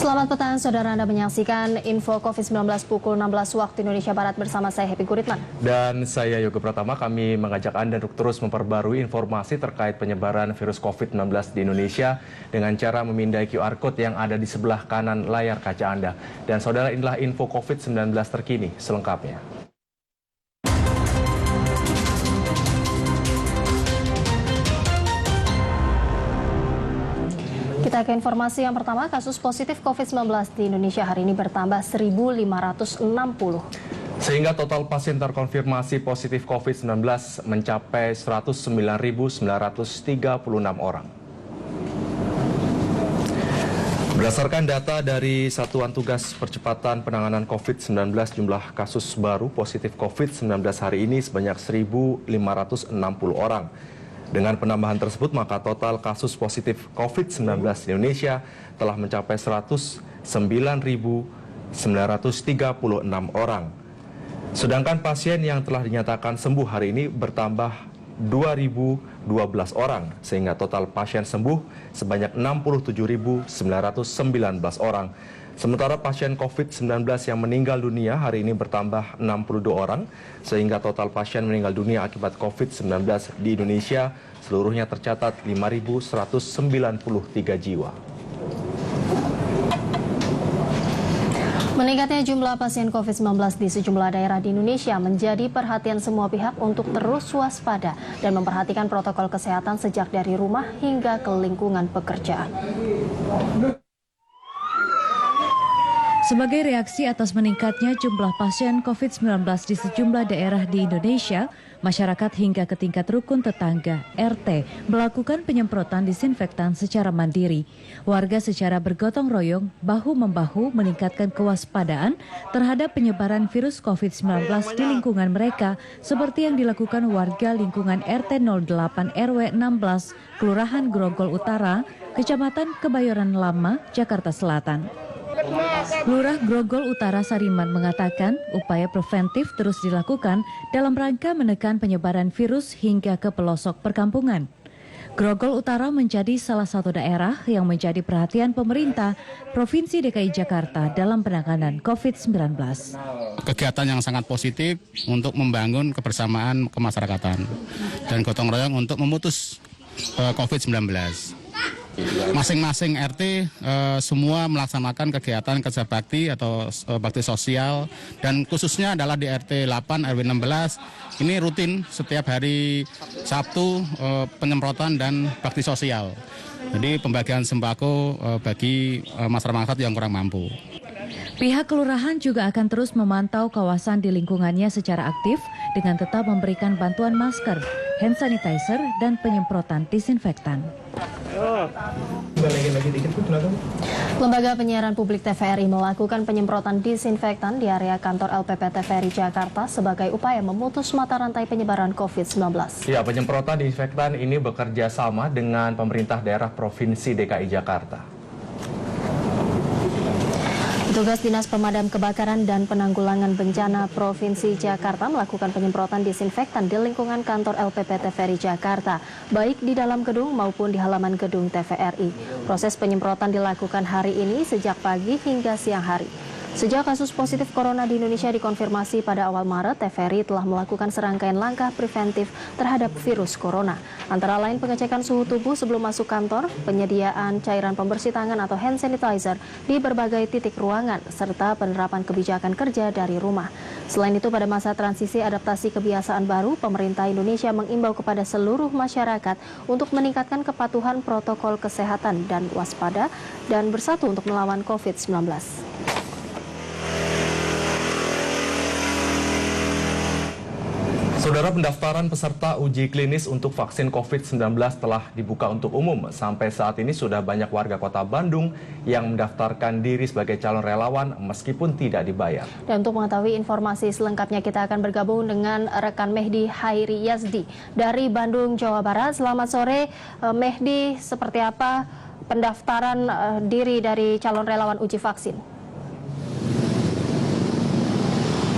Selamat petang, saudara. Anda menyaksikan info COVID-19 pukul 16 waktu Indonesia Barat bersama saya Happy Guritman. Dan saya Yoga Pratama. Kami mengajak Anda untuk terus memperbarui informasi terkait penyebaran virus COVID-19 di Indonesia dengan cara memindai QR Code yang ada di sebelah kanan layar kaca Anda. Dan saudara, inilah info COVID-19 terkini selengkapnya. Kita ke informasi yang pertama, kasus positif COVID-19 di Indonesia hari ini bertambah 1.560. Sehingga total pasien terkonfirmasi positif COVID-19 mencapai 109.936 orang. Berdasarkan data dari Satuan Tugas Percepatan Penanganan COVID-19, jumlah kasus baru positif COVID-19 hari ini sebanyak 1.560 orang. Dengan penambahan tersebut, maka total kasus positif COVID-19 di Indonesia telah mencapai 109.936 orang. Sedangkan pasien yang telah dinyatakan sembuh hari ini bertambah 2.012 orang, sehingga total pasien sembuh sebanyak 67.919 orang. Sementara pasien COVID-19 yang meninggal dunia hari ini bertambah 62 orang, sehingga total pasien meninggal dunia akibat COVID-19 di Indonesia seluruhnya tercatat 5.193 jiwa. Meningkatnya jumlah pasien COVID-19 di sejumlah daerah di Indonesia menjadi perhatian semua pihak untuk terus waspada dan memperhatikan protokol kesehatan sejak dari rumah hingga ke lingkungan pekerjaan. Sebagai reaksi atas meningkatnya jumlah pasien COVID-19 di sejumlah daerah di Indonesia, masyarakat hingga ke tingkat rukun tetangga, RT, melakukan penyemprotan disinfektan secara mandiri. Warga secara bergotong royong, bahu-membahu meningkatkan kewaspadaan terhadap penyebaran virus COVID-19 di lingkungan mereka, seperti yang dilakukan warga lingkungan RT 08 RW 16, Kelurahan Grogol Utara, Kecamatan Kebayoran Lama, Jakarta Selatan. Lurah Grogol Utara Sariman mengatakan upaya preventif terus dilakukan dalam rangka menekan penyebaran virus hingga ke pelosok perkampungan. Grogol Utara menjadi salah satu daerah yang menjadi perhatian pemerintah Provinsi DKI Jakarta dalam penanganan COVID-19. Kegiatan yang sangat positif untuk membangun kebersamaan kemasyarakatan dan gotong royong untuk memutus COVID-19. Masing-masing RT semua melaksanakan kegiatan kerja bakti atau bakti sosial, dan khususnya adalah di RT 8 RW 16 ini rutin setiap hari Sabtu penyemprotan dan bakti sosial. Jadi pembagian sembako bagi masyarakat yang kurang mampu. Pihak kelurahan juga akan terus memantau kawasan di lingkungannya secara aktif dengan tetap memberikan bantuan masker, hand sanitizer, dan penyemprotan disinfektan. Lembaga Penyiaran Publik TVRI melakukan penyemprotan disinfektan di area kantor LPP TVRI Jakarta sebagai upaya memutus mata rantai penyebaran COVID-19. Ya, penyemprotan disinfektan ini bekerja sama dengan pemerintah daerah Provinsi DKI Jakarta. Petugas Dinas Pemadam Kebakaran dan Penanggulangan Bencana Provinsi Jakarta melakukan penyemprotan disinfektan di lingkungan kantor LPP TVRI Jakarta, baik di dalam gedung maupun di halaman gedung TVRI. Proses penyemprotan dilakukan hari ini sejak pagi hingga siang hari. Sejak kasus positif corona di Indonesia dikonfirmasi pada awal Maret, TVRI telah melakukan serangkaian langkah preventif terhadap virus corona. Antara lain pengecekan suhu tubuh sebelum masuk kantor, penyediaan cairan pembersih tangan atau hand sanitizer di berbagai titik ruangan, serta penerapan kebijakan kerja dari rumah. Selain itu, pada masa transisi adaptasi kebiasaan baru, pemerintah Indonesia mengimbau kepada seluruh masyarakat untuk meningkatkan kepatuhan protokol kesehatan dan waspada dan bersatu untuk melawan COVID-19. Saudara, pendaftaran peserta uji klinis untuk vaksin COVID-19 telah dibuka untuk umum. Sampai saat ini sudah banyak warga kota Bandung yang mendaftarkan diri sebagai calon relawan meskipun tidak dibayar. Dan untuk mengetahui informasi selengkapnya kita akan bergabung dengan rekan Mehdi Hairi Yazdi dari Bandung, Jawa Barat. Selamat sore Mehdi, seperti apa pendaftaran diri dari calon relawan uji vaksin?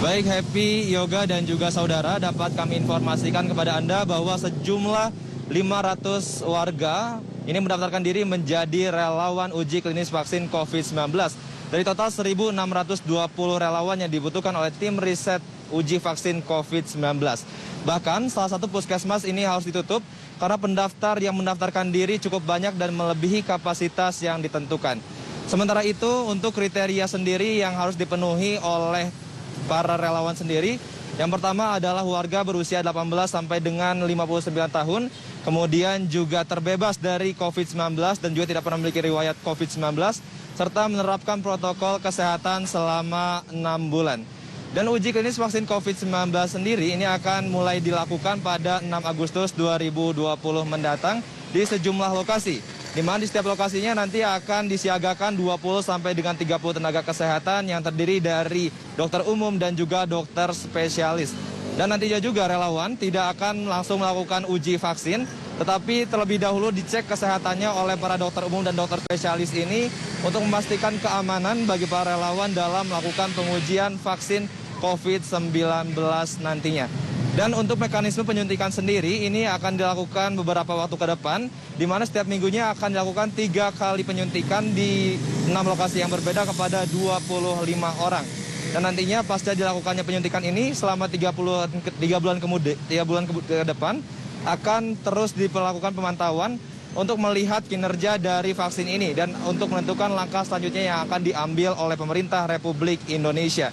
Baik, Happy, Yoga, dan juga saudara, dapat kami informasikan kepada Anda bahwa sejumlah 500 warga ini mendaftarkan diri menjadi relawan uji klinis vaksin COVID-19. Dari total 1.620 relawan yang dibutuhkan oleh tim riset uji vaksin COVID-19. Bahkan salah satu puskesmas ini harus ditutup karena pendaftar yang mendaftarkan diri cukup banyak dan melebihi kapasitas yang ditentukan. Sementara itu untuk kriteria sendiri yang harus dipenuhi oleh para relawan sendiri, yang pertama adalah warga berusia 18 sampai dengan 59 tahun, kemudian juga terbebas dari COVID-19 dan juga tidak pernah memiliki riwayat COVID-19, serta menerapkan protokol kesehatan selama 6 bulan. Dan uji klinis vaksin COVID-19 sendiri ini akan mulai dilakukan pada 6 Agustus 2020 mendatang di sejumlah lokasi. Di mana di setiap lokasinya nanti akan disiagakan 20 sampai dengan 30 tenaga kesehatan yang terdiri dari dokter umum dan juga dokter spesialis. Dan nantinya juga relawan tidak akan langsung melakukan uji vaksin, tetapi terlebih dahulu dicek kesehatannya oleh para dokter umum dan dokter spesialis ini untuk memastikan keamanan bagi para relawan dalam melakukan pengujian vaksin COVID-19 nantinya. Dan untuk mekanisme penyuntikan sendiri ini akan dilakukan beberapa waktu ke depan, di mana setiap minggunya akan dilakukan 3 kali penyuntikan di 6 lokasi yang berbeda kepada 25 orang. Dan nantinya pasca dilakukannya penyuntikan ini selama 3 bulan ke depan akan terus dilakukan pemantauan untuk melihat kinerja dari vaksin ini dan untuk menentukan langkah selanjutnya yang akan diambil oleh pemerintah Republik Indonesia.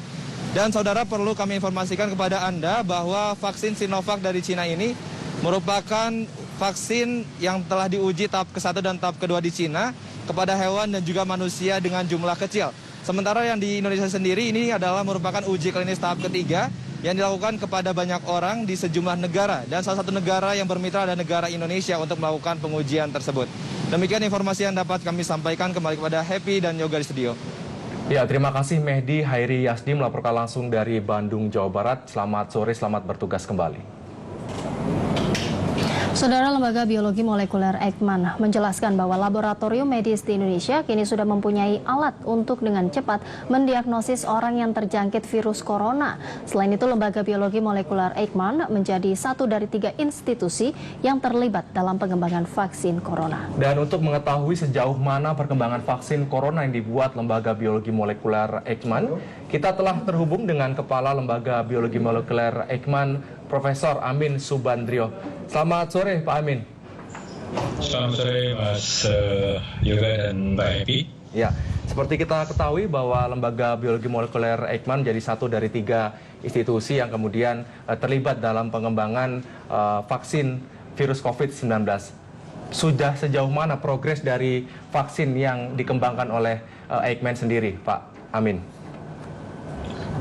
Dan saudara, perlu kami informasikan kepada Anda bahwa vaksin Sinovac dari Cina ini merupakan vaksin yang telah diuji tahap ke-1 dan tahap kedua di Cina kepada hewan dan juga manusia dengan jumlah kecil. Sementara yang di Indonesia sendiri ini adalah merupakan uji klinis tahap ketiga yang dilakukan kepada banyak orang di sejumlah negara. Dan salah satu negara yang bermitra adalah negara Indonesia untuk melakukan pengujian tersebut. Demikian informasi yang dapat kami sampaikan, kembali kepada Happy dan Yoga di studio. Ya, terima kasih Mehdi Hairi Yasdi melaporkan langsung dari Bandung, Jawa Barat. Selamat sore, selamat bertugas kembali. Saudara, Lembaga Biologi Molekuler Eijkman menjelaskan bahwa laboratorium medis di Indonesia kini sudah mempunyai alat untuk dengan cepat mendiagnosis orang yang terjangkit virus corona. Selain itu, Lembaga Biologi Molekuler Eijkman menjadi satu dari 3 institusi yang terlibat dalam pengembangan vaksin corona. Dan untuk mengetahui sejauh mana perkembangan vaksin corona yang dibuat Lembaga Biologi Molekuler Eijkman, kita telah terhubung dengan Kepala Lembaga Biologi Molekuler Eijkman, Profesor Amin Subandrio. Selamat sore, Pak Amin. Selamat sore, Mas Yoga dan Mbak Happy. Ya, seperti kita ketahui bahwa Lembaga Biologi Molekuler Eijkman jadi satu dari 3 institusi yang kemudian terlibat dalam pengembangan vaksin virus COVID-19. Sudah sejauh mana progres dari vaksin yang dikembangkan oleh Eijkman sendiri, Pak Amin?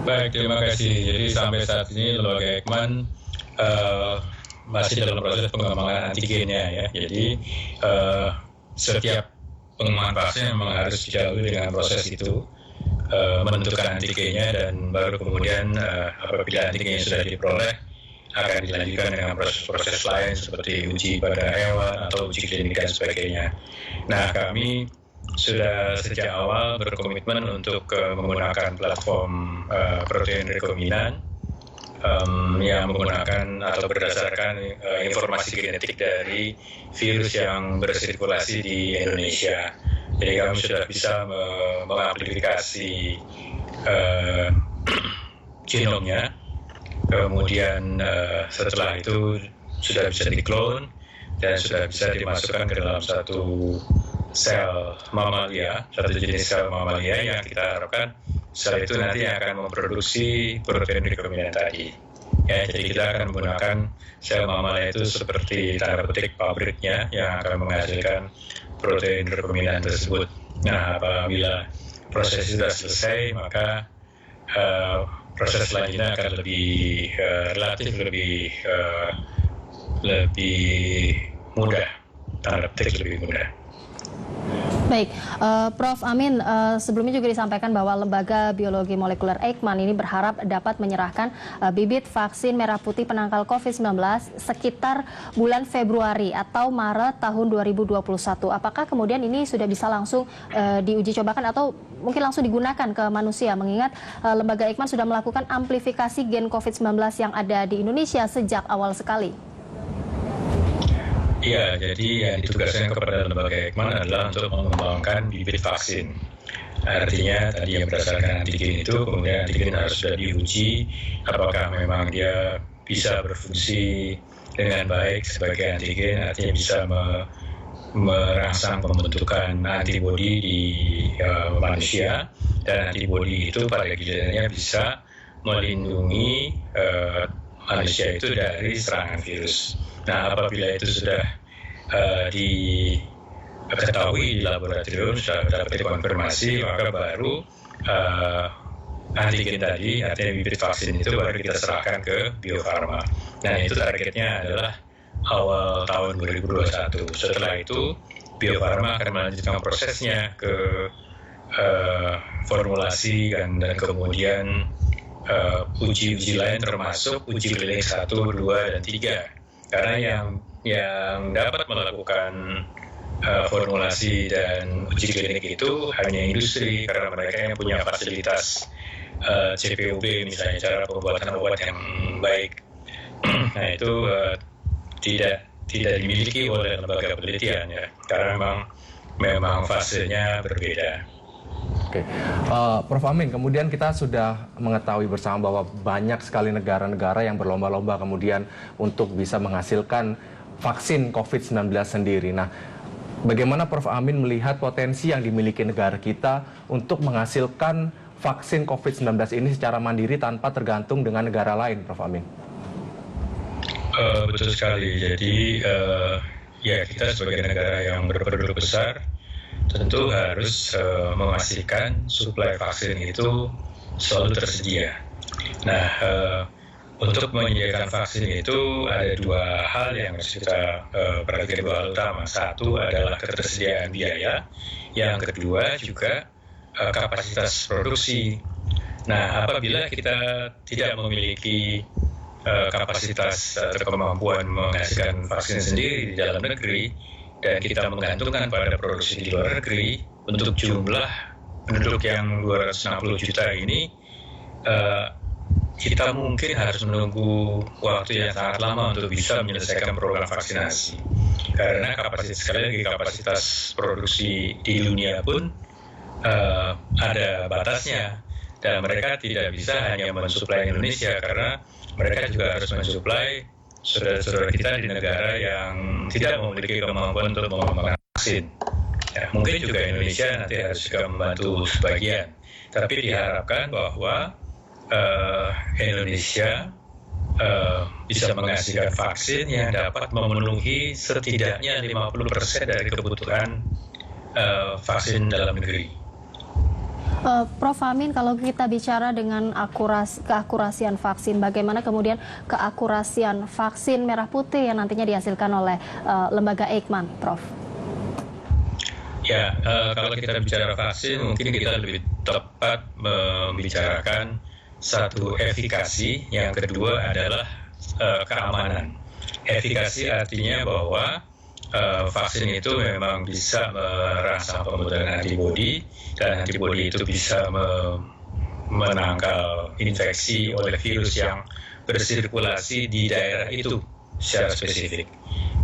Baik, terima kasih. Jadi sampai saat ini Lembaga Eijkman masih dalam proses pengembangan antigennya ya. Jadi setiap pengembangan vaksin memang harus dilalui dengan proses itu, menentukan antigennya, dan baru kemudian apabila antigennya sudah diperoleh akan dilanjutkan dengan proses-proses lain seperti uji pada hewan atau uji klinik dan sebagainya. Nah, kami sudah sejak awal berkomitmen untuk menggunakan platform protein rekombinan yang menggunakan atau berdasarkan informasi genetik dari virus yang bersirkulasi di Indonesia. Jadi kami sudah bisa mengamplifikasi genomnya, kemudian setelah itu sudah bisa diklon dan sudah bisa dimasukkan ke dalam satu sel mamalia, satu jenis sel mamalia yang kita harapkan sel itu nanti akan memproduksi protein rekombinan tadi. Ya, jadi kita akan menggunakan sel mamalia itu seperti tanda petik pabriknya yang akan menghasilkan protein rekombinan tersebut. Nah, apabila proses itu sudah selesai, maka proses selanjutnya akan relatif lebih mudah, tanda petik lebih mudah. Baik, Prof. Amin, sebelumnya juga disampaikan bahwa Lembaga Biologi Molekuler Eijkman ini berharap dapat menyerahkan bibit vaksin merah putih penangkal COVID-19 sekitar bulan Februari atau Maret tahun 2021. Apakah kemudian ini sudah bisa langsung diuji cobakan atau mungkin langsung digunakan ke manusia, mengingat Lembaga Eijkman sudah melakukan amplifikasi gen COVID-19 yang ada di Indonesia sejak awal sekali? Iya, jadi yang ditugaskan kepada lembaga Eijkman adalah untuk mengembangkan bibit vaksin. Artinya tadi yang berdasarkan antigen itu, kemudian antigen harus sudah diuji apakah memang dia bisa berfungsi dengan baik sebagai antigen, artinya bisa merangsang pembentukan antibodi di manusia, dan antibodi itu pada gilirannya bisa melindungi manusia itu dari serangan virus. Nah, apabila itu sudah diketahui di laboratorium, sudah dapat dikonfirmasi, maka baru antigen tadi, artinya bibit vaksin itu baru kita serahkan ke Bio Farma. Nah, itu targetnya adalah awal tahun 2021. Setelah itu, Bio Farma akan melanjutkan prosesnya ke formulasi dan kemudian uji-uji lain termasuk uji klinik 1, 2, dan 3. Karena yang dapat melakukan formulasi dan uji klinik itu hanya industri, karena mereka yang punya fasilitas CPOB, misalnya cara pembuatan obat yang baik. Nah, itu tidak dimiliki oleh lembaga penelitian, ya, karena memang fasenya berbeda. Oke, Prof. Amin, kemudian kita sudah mengetahui bersama bahwa banyak sekali negara-negara yang berlomba-lomba kemudian untuk bisa menghasilkan vaksin COVID-19 sendiri. Nah, bagaimana Prof. Amin melihat potensi yang dimiliki negara kita untuk menghasilkan vaksin COVID-19 ini secara mandiri tanpa tergantung dengan negara lain, Prof. Amin? Betul sekali. Jadi, ya, kita sebagai negara yang berpenduduk besar tentu harus memastikan suplai vaksin itu selalu tersedia. Nah, untuk menyediakan vaksin itu ada dua hal yang harus kita perhatikan, dua hal utama. Satu adalah ketersediaan biaya, yang kedua juga kapasitas produksi. Nah, apabila kita tidak memiliki kapasitas atau kemampuan menghasilkan vaksin sendiri di dalam negeri, dan kita menggantungkan pada produksi di luar negeri, untuk jumlah penduduk yang 260 juta ini, kita mungkin harus menunggu waktu yang sangat lama untuk bisa menyelesaikan program vaksinasi. Karena kapasitas produksi di dunia pun ada batasnya, dan mereka tidak bisa hanya mensuplai Indonesia, karena mereka juga harus mensuplai saudara-saudara kita di negara yang tidak memiliki kemampuan untuk mengembangkan vaksin. Ya, mungkin juga Indonesia nanti harus juga membantu sebagian. Tapi diharapkan bahwa Indonesia bisa menghasilkan vaksin yang dapat memenuhi setidaknya 50% dari kebutuhan vaksin dalam negeri. Prof. Amin, kalau kita bicara dengan keakurasian vaksin, bagaimana kemudian keakurasian vaksin merah putih yang nantinya dihasilkan oleh lembaga Eijkman, Prof? Ya, kalau kita bicara vaksin, mungkin kita lebih tepat membicarakan satu efikasi, yang kedua adalah keamanan. Efikasi artinya bahwa vaksin itu memang bisa merangsang pembentukan antibodi, dan antibodi itu bisa menangkal infeksi oleh virus yang bersirkulasi di daerah itu secara spesifik.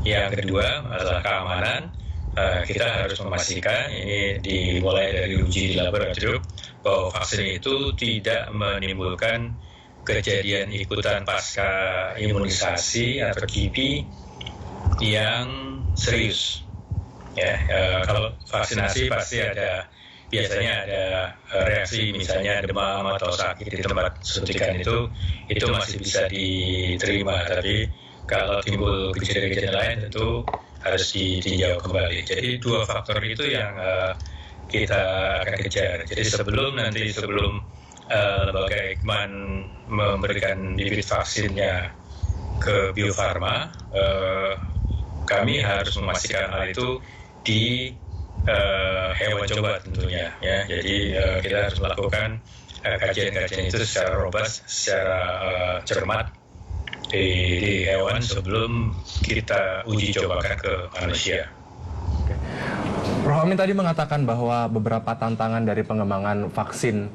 Yang kedua adalah keamanan. Kita harus memastikan, ini dimulai dari uji di laboratorium, bahwa vaksin itu tidak menimbulkan kejadian ikutan pasca imunisasi atau KIPI yang serius. Ya, kalau vaksinasi pasti biasanya ada reaksi, misalnya demam atau sakit di tempat suntikan, itu masih bisa diterima. Tapi kalau timbul gejala-gejala lain, tentu harus ditinjau kembali. Jadi dua faktor itu yang kita akan kejar. Jadi sebelum lembaga Eijkman memberikan bibit vaksinnya ke Bio Farma, kami harus memastikan hal itu di hewan coba tentunya, ya. Jadi kita harus melakukan kajian-kajian itu secara robust, secara cermat di hewan sebelum kita uji cobakan ke manusia. Prof. Amin tadi mengatakan bahwa beberapa tantangan dari pengembangan vaksin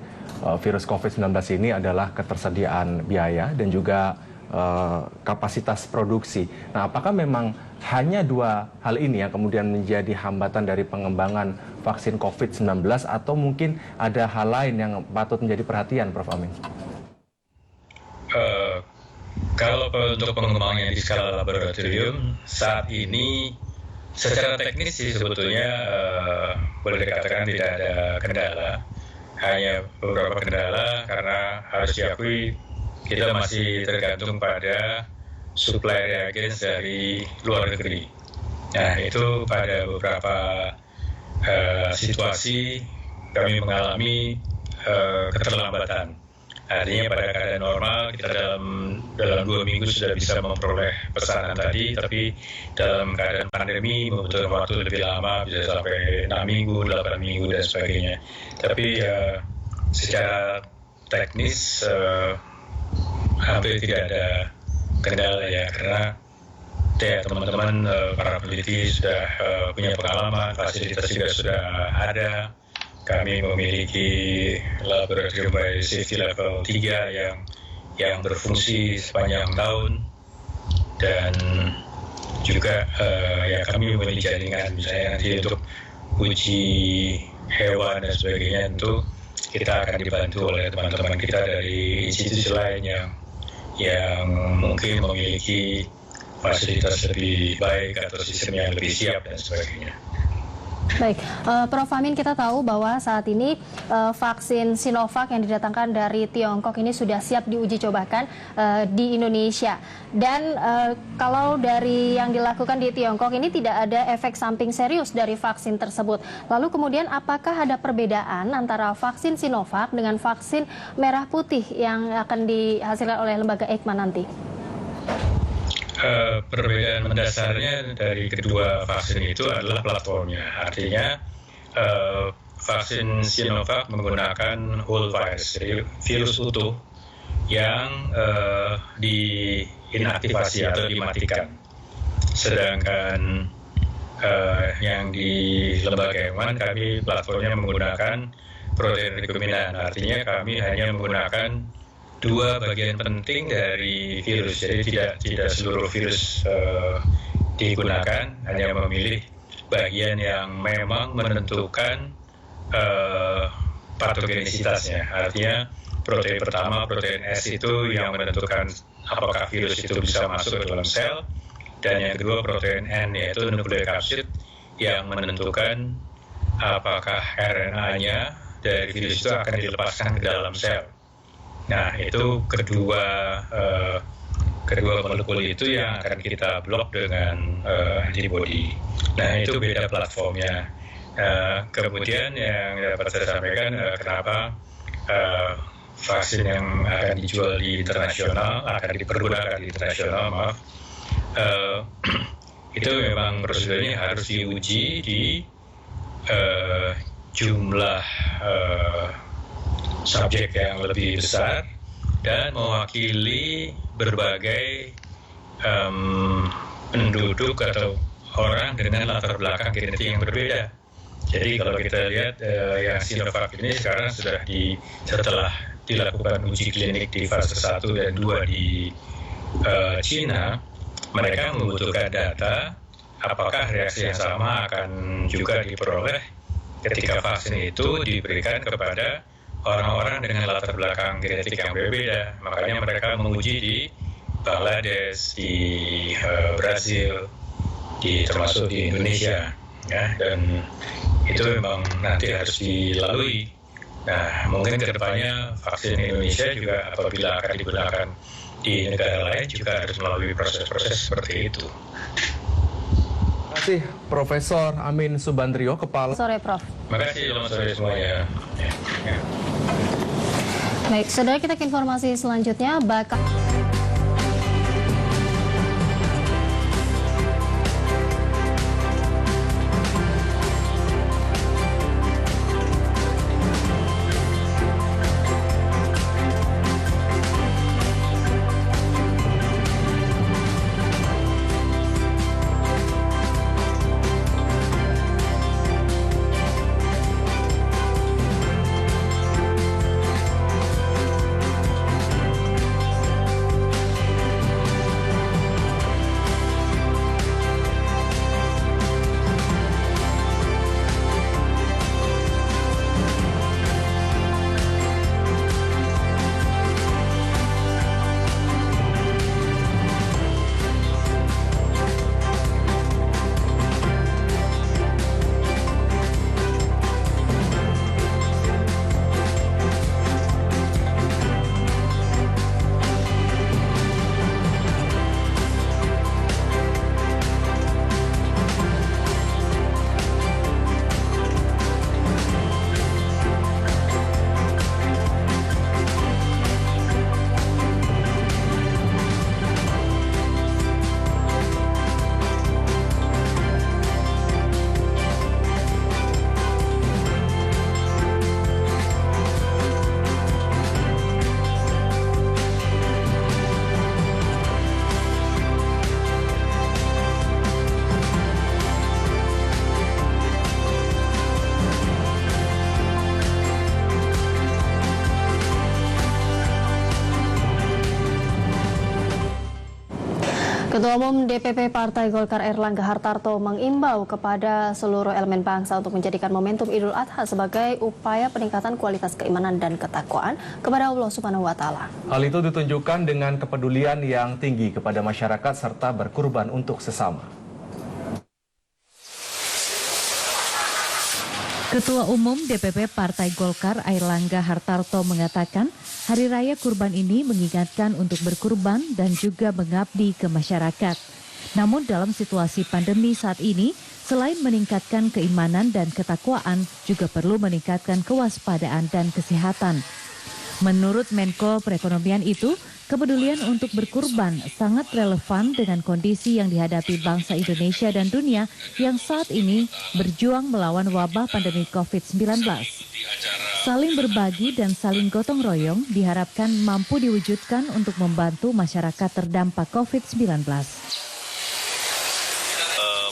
virus COVID-19 ini adalah ketersediaan biaya dan juga kapasitas produksi. Nah, apakah memang hanya dua hal ini yang kemudian menjadi hambatan dari pengembangan vaksin COVID-19 atau mungkin ada hal lain yang patut menjadi perhatian, Prof. Amin? Kalau untuk pengembangan di skala laboratorium saat ini secara teknis sih sebetulnya boleh dikatakan tidak ada kendala. Hanya beberapa kendala karena harus diakui kita masih tergantung pada suplai reagen dari luar negeri. Nah, itu pada beberapa situasi kami mengalami keterlambatan. Artinya pada keadaan normal kita dalam 2 minggu sudah bisa memperoleh pesanan tadi, tapi dalam keadaan pandemi membutuhkan waktu lebih lama, bisa sampai 6 minggu, 8 minggu dan sebagainya. Tapi secara teknis hampir tidak ada kendala ya, karena teman-teman para peneliti sudah punya pengalaman, fasilitas juga sudah ada. Kami memiliki laboratorium biosafety level 3 yang berfungsi sepanjang tahun, dan juga ya kami memiliki jaringan misalnya nanti untuk uji hewan dan sebagainya, tentu kita akan dibantu oleh teman-teman kita dari institusi lain yang mungkin memiliki fasilitas lebih baik atau sistem yang lebih siap dan sebagainya. Baik, Prof. Amin, kita tahu bahwa saat ini vaksin Sinovac yang didatangkan dari Tiongkok ini sudah siap diuji cobakan di Indonesia. Dan kalau dari yang dilakukan di Tiongkok ini tidak ada efek samping serius dari vaksin tersebut. Lalu kemudian apakah ada perbedaan antara vaksin Sinovac dengan vaksin merah putih yang akan dihasilkan oleh lembaga Eijkman nanti? Perbedaan mendasarnya dari kedua vaksin itu adalah platformnya. Artinya vaksin Sinovac menggunakan whole virus, jadi virus utuh yang diinaktivasi atau dimatikan. Sedangkan yang di lembaga Eijkman kami platformnya menggunakan protein rekombinan. Artinya kami hanya menggunakan 2 bagian penting dari virus, jadi tidak seluruh virus digunakan, hanya memilih bagian yang memang menentukan patogenisitasnya. Artinya protein pertama, protein S itu yang menentukan apakah virus itu bisa masuk ke dalam sel, dan yang kedua protein N yaitu nucleic acid yang menentukan apakah RNA-nya dari virus itu akan dilepaskan ke dalam sel. Nah, itu kedua molekul itu yang akan kita blok dengan antibody. Nah, itu beda platformnya. Kemudian yang dapat saya sampaikan, kenapa vaksin yang akan dijual di internasional, akan dipergunakan di internasional, itu memang prosedurnya harus diuji di jumlah subjek yang lebih besar dan mewakili berbagai penduduk atau orang dengan latar belakang genetik yang berbeda. Jadi kalau kita lihat yang Sinovac ini sekarang sudah setelah dilakukan uji klinik di fase 1 dan 2 di Cina, mereka membutuhkan data apakah reaksi yang sama akan juga diperoleh ketika vaksin itu diberikan kepada orang-orang dengan latar belakang genetik yang berbeda. Makanya mereka menguji di Bangladesh, di Brasil, termasuk di Indonesia, ya, dan itu memang nanti harus dilalui. Nah, mungkin kedepannya vaksin Indonesia juga apabila akan digunakan di negara lain juga harus melalui proses-proses seperti itu. Terima kasih Profesor Amin Subandrio, Kepala. Sore, Prof. Terima kasih, selamat sore semuanya. Baik, saudara, kita ke informasi selanjutnya. Ketua Umum DPP Partai Golkar Airlangga Hartarto mengimbau kepada seluruh elemen bangsa untuk menjadikan momentum Idul Adha sebagai upaya peningkatan kualitas keimanan dan ketakwaan kepada Allah Subhanahu wa Ta'ala. Hal itu ditunjukkan dengan kepedulian yang tinggi kepada masyarakat serta berkurban untuk sesama. Ketua Umum DPP Partai Golkar Airlangga Hartarto mengatakan, Hari Raya Kurban ini mengingatkan untuk berkurban dan juga mengabdi ke masyarakat. Namun dalam situasi pandemi saat ini, selain meningkatkan keimanan dan ketakwaan, juga perlu meningkatkan kewaspadaan dan kesehatan. Menurut Menko Perekonomian itu, kepedulian untuk berkurban sangat relevan dengan kondisi yang dihadapi bangsa Indonesia dan dunia yang saat ini berjuang melawan wabah pandemi COVID-19. Saling berbagi dan saling gotong royong diharapkan mampu diwujudkan untuk membantu masyarakat terdampak COVID-19.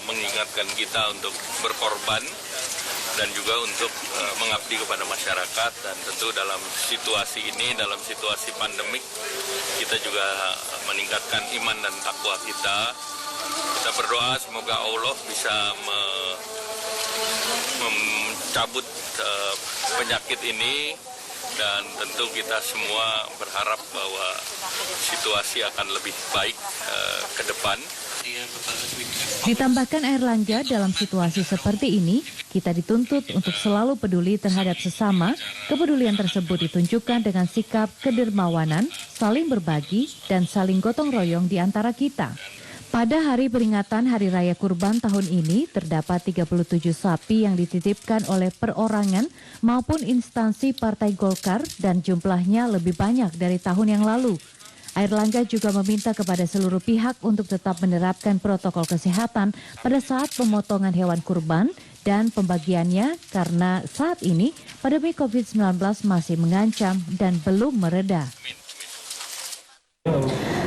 Mengingatkan kita untuk berkorban dan juga untuk mengabdi kepada masyarakat, dan tentu dalam situasi ini, dalam situasi pandemik, kita juga meningkatkan iman dan takwa kita. Kita berdoa semoga Allah bisa mencabut penyakit ini, dan tentu kita semua berharap bahwa situasi akan lebih baik ke depan. Ditambahkan Airlangga, dalam situasi seperti ini, kita dituntut untuk selalu peduli terhadap sesama. Kepedulian tersebut ditunjukkan dengan sikap kedermawanan, saling berbagi, dan saling gotong royong di antara kita. Pada hari peringatan Hari Raya Kurban tahun ini, terdapat 37 sapi yang dititipkan oleh perorangan maupun instansi Partai Golkar dan jumlahnya lebih banyak dari tahun yang lalu. Airlangga juga meminta kepada seluruh pihak untuk tetap menerapkan protokol kesehatan pada saat pemotongan hewan kurban dan pembagiannya karena saat ini pandemi COVID-19 masih mengancam dan belum mereda.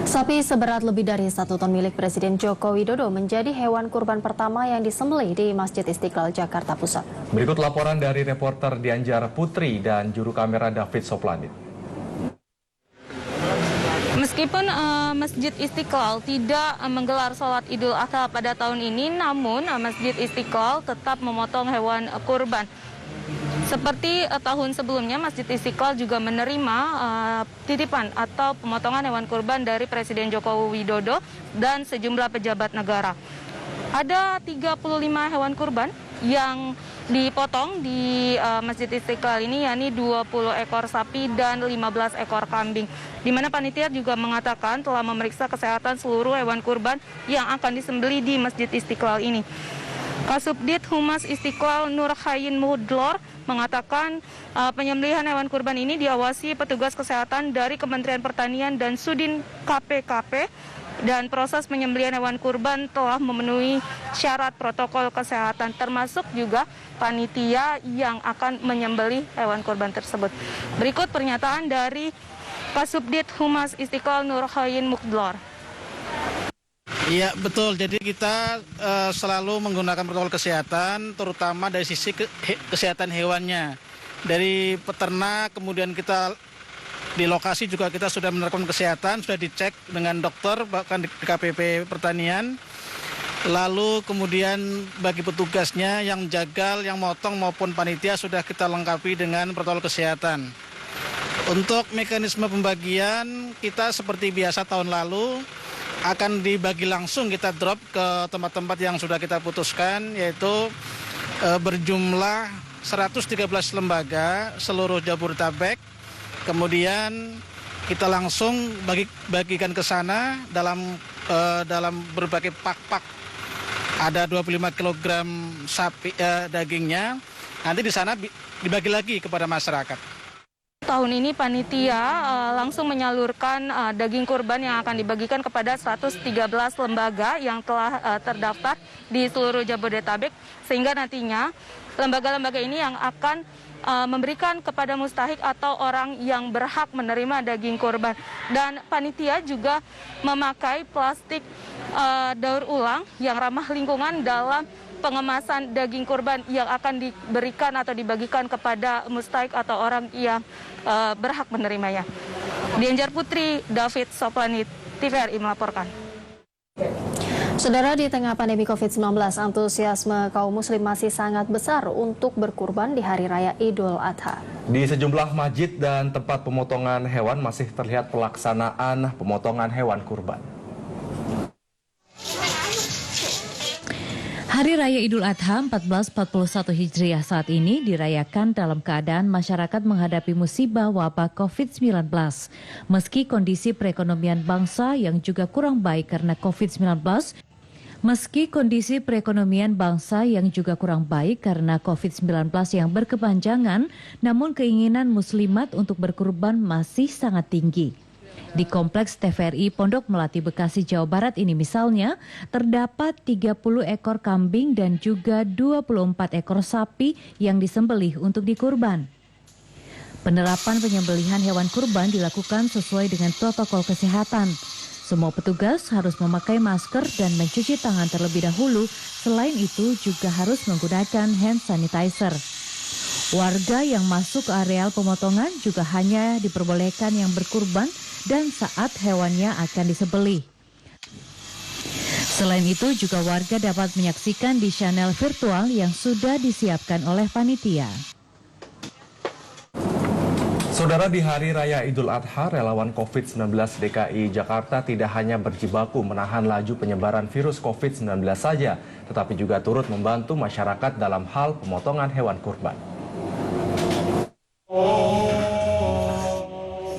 Sapi seberat lebih dari 1 ton milik Presiden Joko Widodo menjadi hewan kurban pertama yang disembelih di Masjid Istiqlal, Jakarta Pusat. Berikut laporan dari reporter Dianjar Putri dan juru kamera David Soplanit. Meskipun Masjid Istiqlal tidak menggelar sholat Idul Adha pada tahun ini, namun Masjid Istiqlal tetap memotong hewan kurban. Seperti tahun sebelumnya, Masjid Istiqlal juga menerima titipan atau pemotongan hewan kurban dari Presiden Joko Widodo dan sejumlah pejabat negara. Ada 35 hewan kurban yang dipotong di Masjid Istiqlal ini, yakni 20 ekor sapi dan 15 ekor kambing. Di mana panitia juga mengatakan telah memeriksa kesehatan seluruh hewan kurban yang akan disembelih di Masjid Istiqlal ini. Kasubdit Humas Istiqlal Nur Hayin Mudlor mengatakan penyembelihan hewan kurban ini diawasi petugas kesehatan dari Kementerian Pertanian dan Sudin KPKP, dan proses penyembelihan hewan kurban telah memenuhi syarat protokol kesehatan, termasuk juga panitia yang akan menyembelih hewan kurban tersebut. Berikut pernyataan dari Kasubdit Humas Istiqlal Nur Hayin Mudlor. Iya betul, jadi kita selalu menggunakan protokol kesehatan, terutama dari sisi kesehatan hewannya. Dari peternak, kemudian kita di lokasi juga kita sudah menerapkan kesehatan, sudah dicek dengan dokter, bahkan di KPP Pertanian. Lalu kemudian bagi petugasnya yang jagal, yang motong maupun panitia sudah kita lengkapi dengan protokol kesehatan. Untuk mekanisme pembagian kita seperti biasa tahun lalu, akan dibagi langsung, kita drop ke tempat-tempat yang sudah kita putuskan, yaitu berjumlah 113 lembaga seluruh Jabodetabek. Kemudian kita langsung bagikan ke sana dalam berbagai pak-pak. Ada 25 kg sapi dagingnya. Nanti di sana dibagi lagi kepada masyarakat. Tahun ini panitia langsung menyalurkan daging kurban yang akan dibagikan kepada 113 lembaga yang telah terdaftar di seluruh Jabodetabek, sehingga nantinya lembaga-lembaga ini yang akan memberikan kepada mustahik atau orang yang berhak menerima daging kurban. Dan panitia juga memakai plastik daur ulang yang ramah lingkungan dalam pengemasan daging kurban yang akan diberikan atau dibagikan kepada mustahik atau orang yang berhak menerimanya. Dianjar Putri, David Soplanit, TVRI melaporkan. Saudara, di tengah pandemi COVID-19, antusiasme kaum muslim masih sangat besar untuk berkurban di Hari Raya Idul Adha. Di sejumlah masjid dan tempat pemotongan hewan masih terlihat pelaksanaan pemotongan hewan kurban. Hari Raya Idul Adha 1441 Hijriah saat ini dirayakan dalam keadaan masyarakat menghadapi musibah wabah COVID-19. Meski kondisi perekonomian bangsa yang juga kurang baik karena COVID-19, yang berkepanjangan, namun keinginan muslimat untuk berkurban masih sangat tinggi. Di Kompleks TVRI Pondok Melati Bekasi, Jawa Barat ini misalnya, terdapat 30 ekor kambing dan juga 24 ekor sapi yang disembelih untuk dikurban. Penerapan penyembelihan hewan kurban dilakukan sesuai dengan protokol kesehatan. Semua petugas harus memakai masker dan mencuci tangan terlebih dahulu. Selain itu juga harus menggunakan hand sanitizer. Warga yang masuk ke areal pemotongan juga hanya diperbolehkan yang berkurban dan saat hewannya akan disembelih. Selain itu juga warga dapat menyaksikan di channel virtual yang sudah disiapkan oleh panitia. Saudara, di Hari Raya Idul Adha, relawan COVID-19 DKI Jakarta tidak hanya berjibaku menahan laju penyebaran virus COVID-19 saja, tetapi juga turut membantu masyarakat dalam hal pemotongan hewan kurban.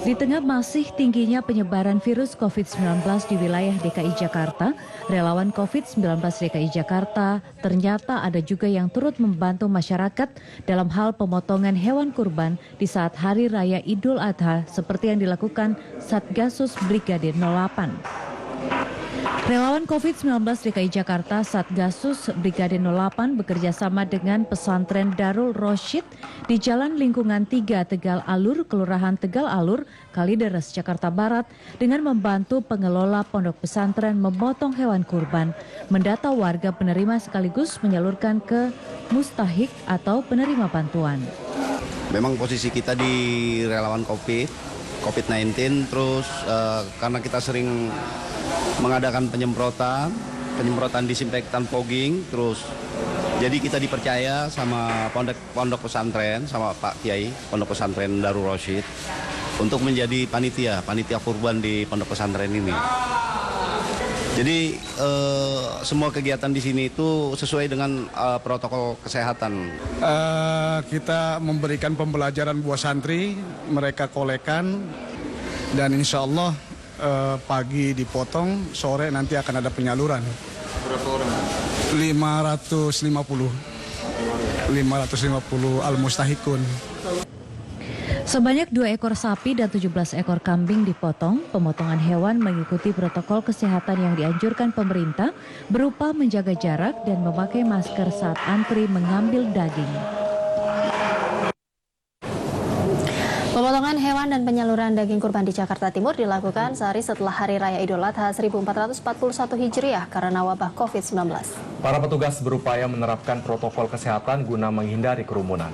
Di tengah masih tingginya penyebaran virus COVID-19 di wilayah DKI Jakarta, relawan COVID-19 DKI Jakarta ternyata ada juga yang turut membantu masyarakat dalam hal pemotongan hewan kurban di saat Hari Raya Idul Adha seperti yang dilakukan Satgasus Brigadir 08. Relawan COVID-19 DKI Jakarta Satgasus Brigadir 08 bekerja sama dengan pesantren Darul Rosyid di Jalan Lingkungan 3 Tegal Alur, Kelurahan Tegal Alur, Kalideres, Jakarta Barat dengan membantu pengelola pondok pesantren memotong hewan kurban, mendata warga penerima sekaligus menyalurkan ke mustahik atau penerima bantuan. Memang posisi kita di relawan COVID-19 terus karena kita sering mengadakan penyemprotan disinfektan fogging, terus jadi kita dipercaya sama pondok pesantren, sama Pak Kiai pondok pesantren Darul Rosyid untuk menjadi panitia kurban di pondok pesantren ini. Jadi semua kegiatan di sini itu sesuai dengan protokol kesehatan. Kita memberikan pembelajaran buat santri, mereka kolekan, dan insya Allah pagi dipotong, sore nanti akan ada penyaluran. Berapa orang? 550 al-mustahikun. Sebanyak 2 ekor sapi dan 17 ekor kambing dipotong. Pemotongan hewan mengikuti protokol kesehatan yang dianjurkan pemerintah berupa menjaga jarak dan memakai masker saat antri mengambil daging. Pemotongan hewan dan penyaluran daging kurban di Jakarta Timur dilakukan sehari setelah Hari Raya Idul Adha 1441 Hijriah karena wabah COVID-19. Para petugas berupaya menerapkan protokol kesehatan guna menghindari kerumunan.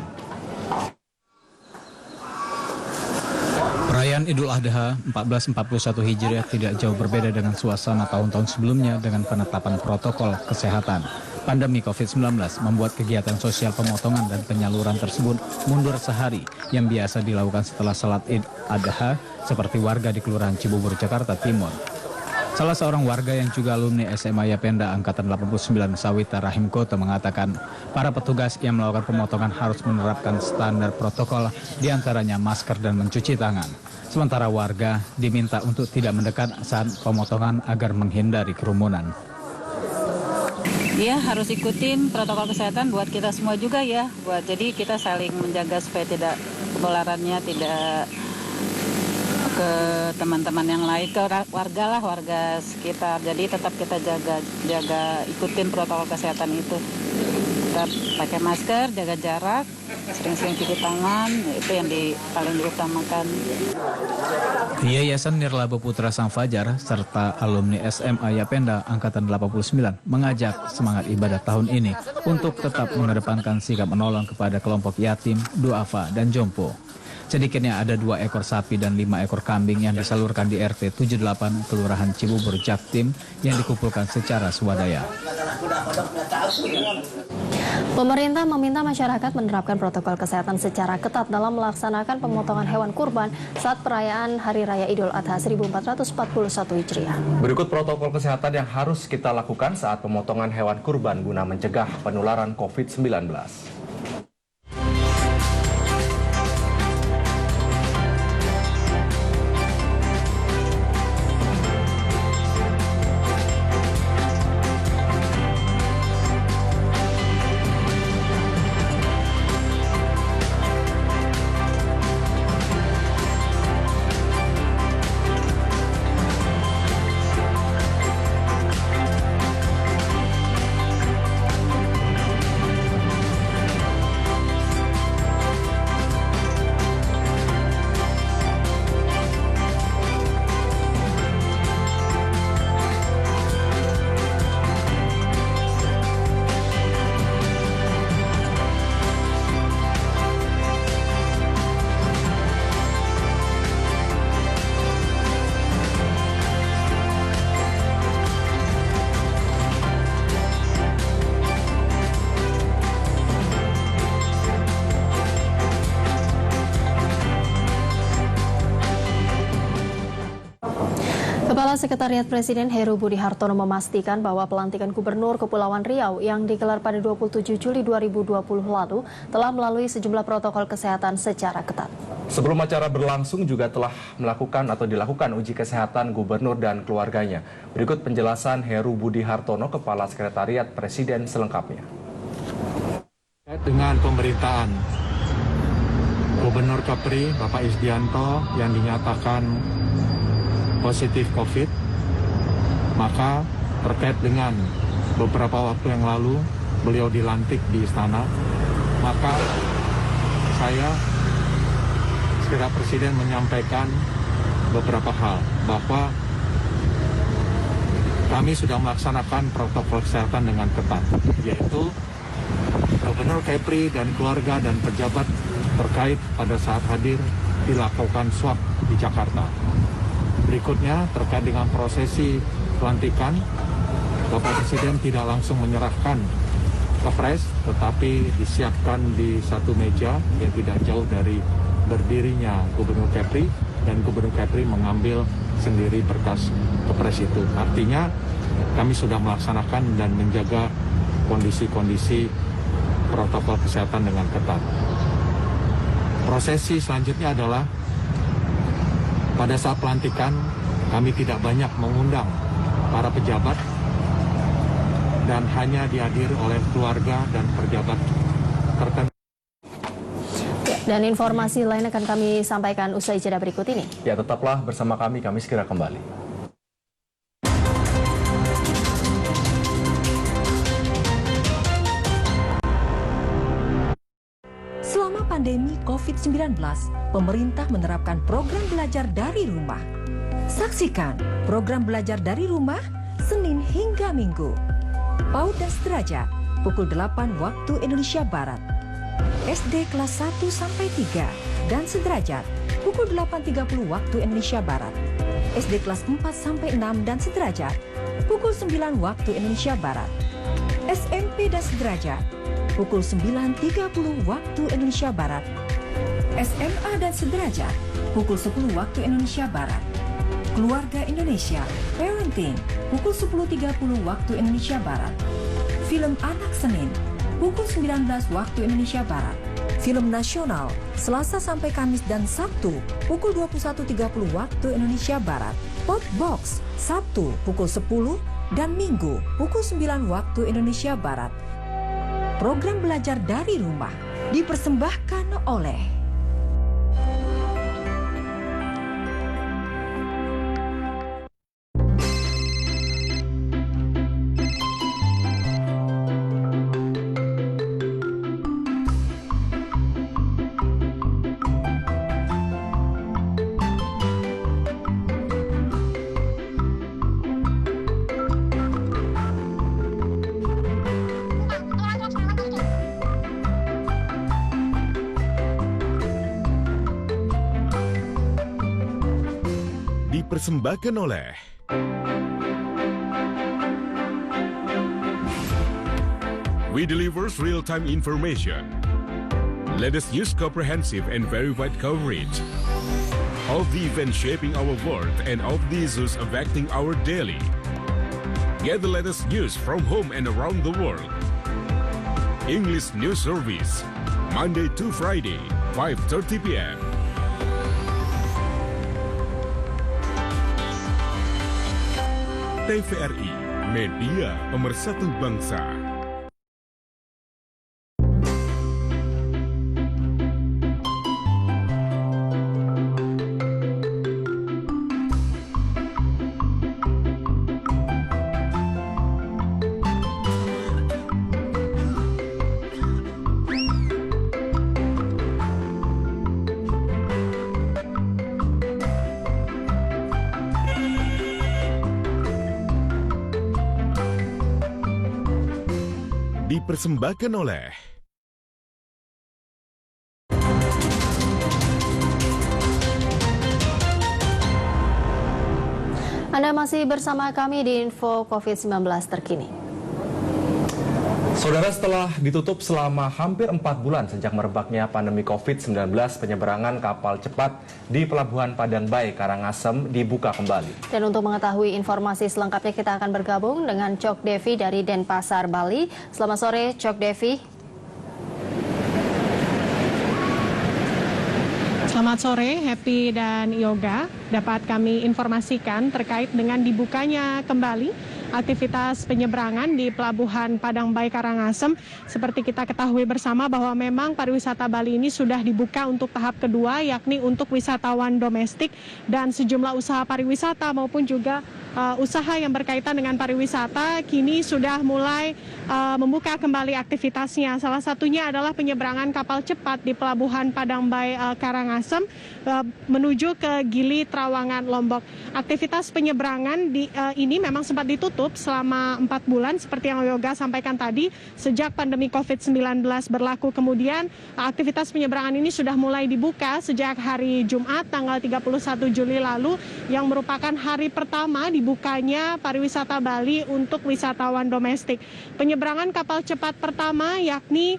Perayaan Idul Adha 1441 Hijriah tidak jauh berbeda dengan suasana tahun-tahun sebelumnya dengan penetapan protokol kesehatan. Pandemi COVID-19 membuat kegiatan sosial pemotongan dan penyaluran tersebut mundur sehari yang biasa dilakukan setelah salat Id Adha seperti warga di Kelurahan Cibubur, Jakarta Timur. Salah seorang warga yang juga alumni SMA Yapenda Angkatan 89 Sawita Rahim Kota mengatakan para petugas yang melakukan pemotongan harus menerapkan standar protokol diantaranya masker dan mencuci tangan. Sementara warga diminta untuk tidak mendekat saat pemotongan agar menghindari kerumunan. Ya, harus ikutin protokol kesehatan buat kita semua juga ya. Jadi kita saling menjaga supaya tidak penularannya tidak ke teman-teman yang lain, ke warga sekitar. Jadi tetap kita jaga ikutin protokol kesehatan itu. Tetap pakai masker, jaga jarak, sering-sering cuci tangan, itu yang paling diutamakan. Yayasan Nirlaba Putra Sang Fajar serta alumni SMA Yapenda Angkatan 89 mengajak semangat ibadah tahun ini untuk tetap mengedepankan sikap menolong kepada kelompok yatim, duafa, dan jompo. Sedikitnya ada 2 ekor sapi dan 5 ekor kambing yang disalurkan di RT 78 Kelurahan Cibubur Jaktim yang dikumpulkan secara swadaya. Pemerintah meminta masyarakat menerapkan protokol kesehatan secara ketat dalam melaksanakan pemotongan hewan kurban saat perayaan Hari Raya Idul Adha 1441 Hijriah. Berikut protokol kesehatan yang harus kita lakukan saat pemotongan hewan kurban guna mencegah penularan COVID-19. Kepala Sekretariat Presiden Heru Budi Hartono memastikan bahwa pelantikan Gubernur Kepulauan Riau yang digelar pada 27 Juli 2020 lalu telah melalui sejumlah protokol kesehatan secara ketat. Sebelum acara berlangsung juga telah melakukan atau dilakukan uji kesehatan Gubernur dan keluarganya. Berikut penjelasan Heru Budi Hartono, Kepala Sekretariat Presiden selengkapnya. Dengan pemberitaan Gubernur Kepri Bapak Isdianto yang dinyatakan positif COVID, maka terkait dengan beberapa waktu yang lalu beliau dilantik di istana, maka saya sekretariat Presiden menyampaikan beberapa hal, bahwa kami sudah melaksanakan protokol kesehatan dengan ketat, yaitu Gubernur Kepri dan keluarga dan pejabat terkait pada saat hadir dilakukan swab di Jakarta. Berikutnya terkait dengan prosesi pelantikan, Bapak Presiden tidak langsung menyerahkan kepres, tetapi disiapkan di satu meja yang tidak jauh dari berdirinya Gubernur Kepri, dan Gubernur Kepri mengambil sendiri berkas kepres itu. Artinya kami sudah melaksanakan dan menjaga kondisi-kondisi protokol kesehatan dengan ketat. Prosesi selanjutnya adalah pada saat pelantikan, kami tidak banyak mengundang para pejabat dan hanya dihadiri oleh keluarga dan pejabat tertentu. Dan informasi lain akan kami sampaikan usai jeda berikut ini. Ya, tetaplah bersama kami segera kembali. Selama pandemi COVID-19, pemerintah menerapkan program belajar dari rumah. Saksikan program belajar dari rumah Senin hingga Minggu. PAUD dan sederajat pukul 8 waktu Indonesia Barat. SD kelas 1 sampai 3 dan sederajat pukul 8.30 waktu Indonesia Barat. SD kelas 4 sampai 6 dan sederajat pukul 9 waktu Indonesia Barat. SMP dan sederajat pukul 9.30 waktu Indonesia Barat. SMA dan sederajat pukul 10 waktu Indonesia Barat. Keluarga Indonesia, Parenting, pukul 10.30 waktu Indonesia Barat. Film Anak Senin, pukul 19 waktu Indonesia Barat. Film Nasional, Selasa sampai Kamis dan Sabtu, pukul 21.30 waktu Indonesia Barat. Potbox, Sabtu pukul 10 dan Minggu pukul 9 waktu Indonesia Barat. Program belajar dari rumah dipersembahkan oleh Dipersembahkan oleh We delivers real-time information. Let us use comprehensive and verified coverage of the event shaping our world and of the issues affecting our daily. Get the latest news from home and around the world. English News Service, Monday to Friday, 5:30 p.m. TVRI, Media Pemersatu Bangsa. Dipersembahkan oleh Anda masih bersama kami di Info COVID-19 terkini. Saudara, setelah ditutup selama hampir 4 bulan sejak merebaknya pandemi COVID-19, penyeberangan kapal cepat di Pelabuhan Padang Bay, Karangasem dibuka kembali. Dan untuk mengetahui informasi selengkapnya kita akan bergabung dengan Cok Devi dari Denpasar, Bali. Selamat sore, Cok Devi. Selamat sore, Happy dan Yoga. Dapat kami informasikan terkait dengan dibukanya kembali aktivitas penyeberangan di Pelabuhan Padang Bay, Karangasem. Seperti kita ketahui bersama bahwa memang pariwisata Bali ini sudah dibuka untuk tahap kedua, yakni untuk wisatawan domestik dan sejumlah usaha pariwisata maupun juga usaha yang berkaitan dengan pariwisata kini sudah mulai membuka kembali aktivitasnya. Salah satunya adalah penyeberangan kapal cepat di Pelabuhan Padang Bay, Karangasem menuju ke Gili Trawangan, Lombok. Aktivitas penyeberangan ini memang sempat ditutup selama 4 bulan seperti yang Yoga sampaikan tadi sejak pandemi COVID-19 berlaku. Kemudian aktivitas penyeberangan ini sudah mulai dibuka sejak hari Jumat tanggal 31 Juli lalu yang merupakan hari pertama dibukanya pariwisata Bali untuk wisatawan domestik. Penyeberangan kapal cepat pertama yakni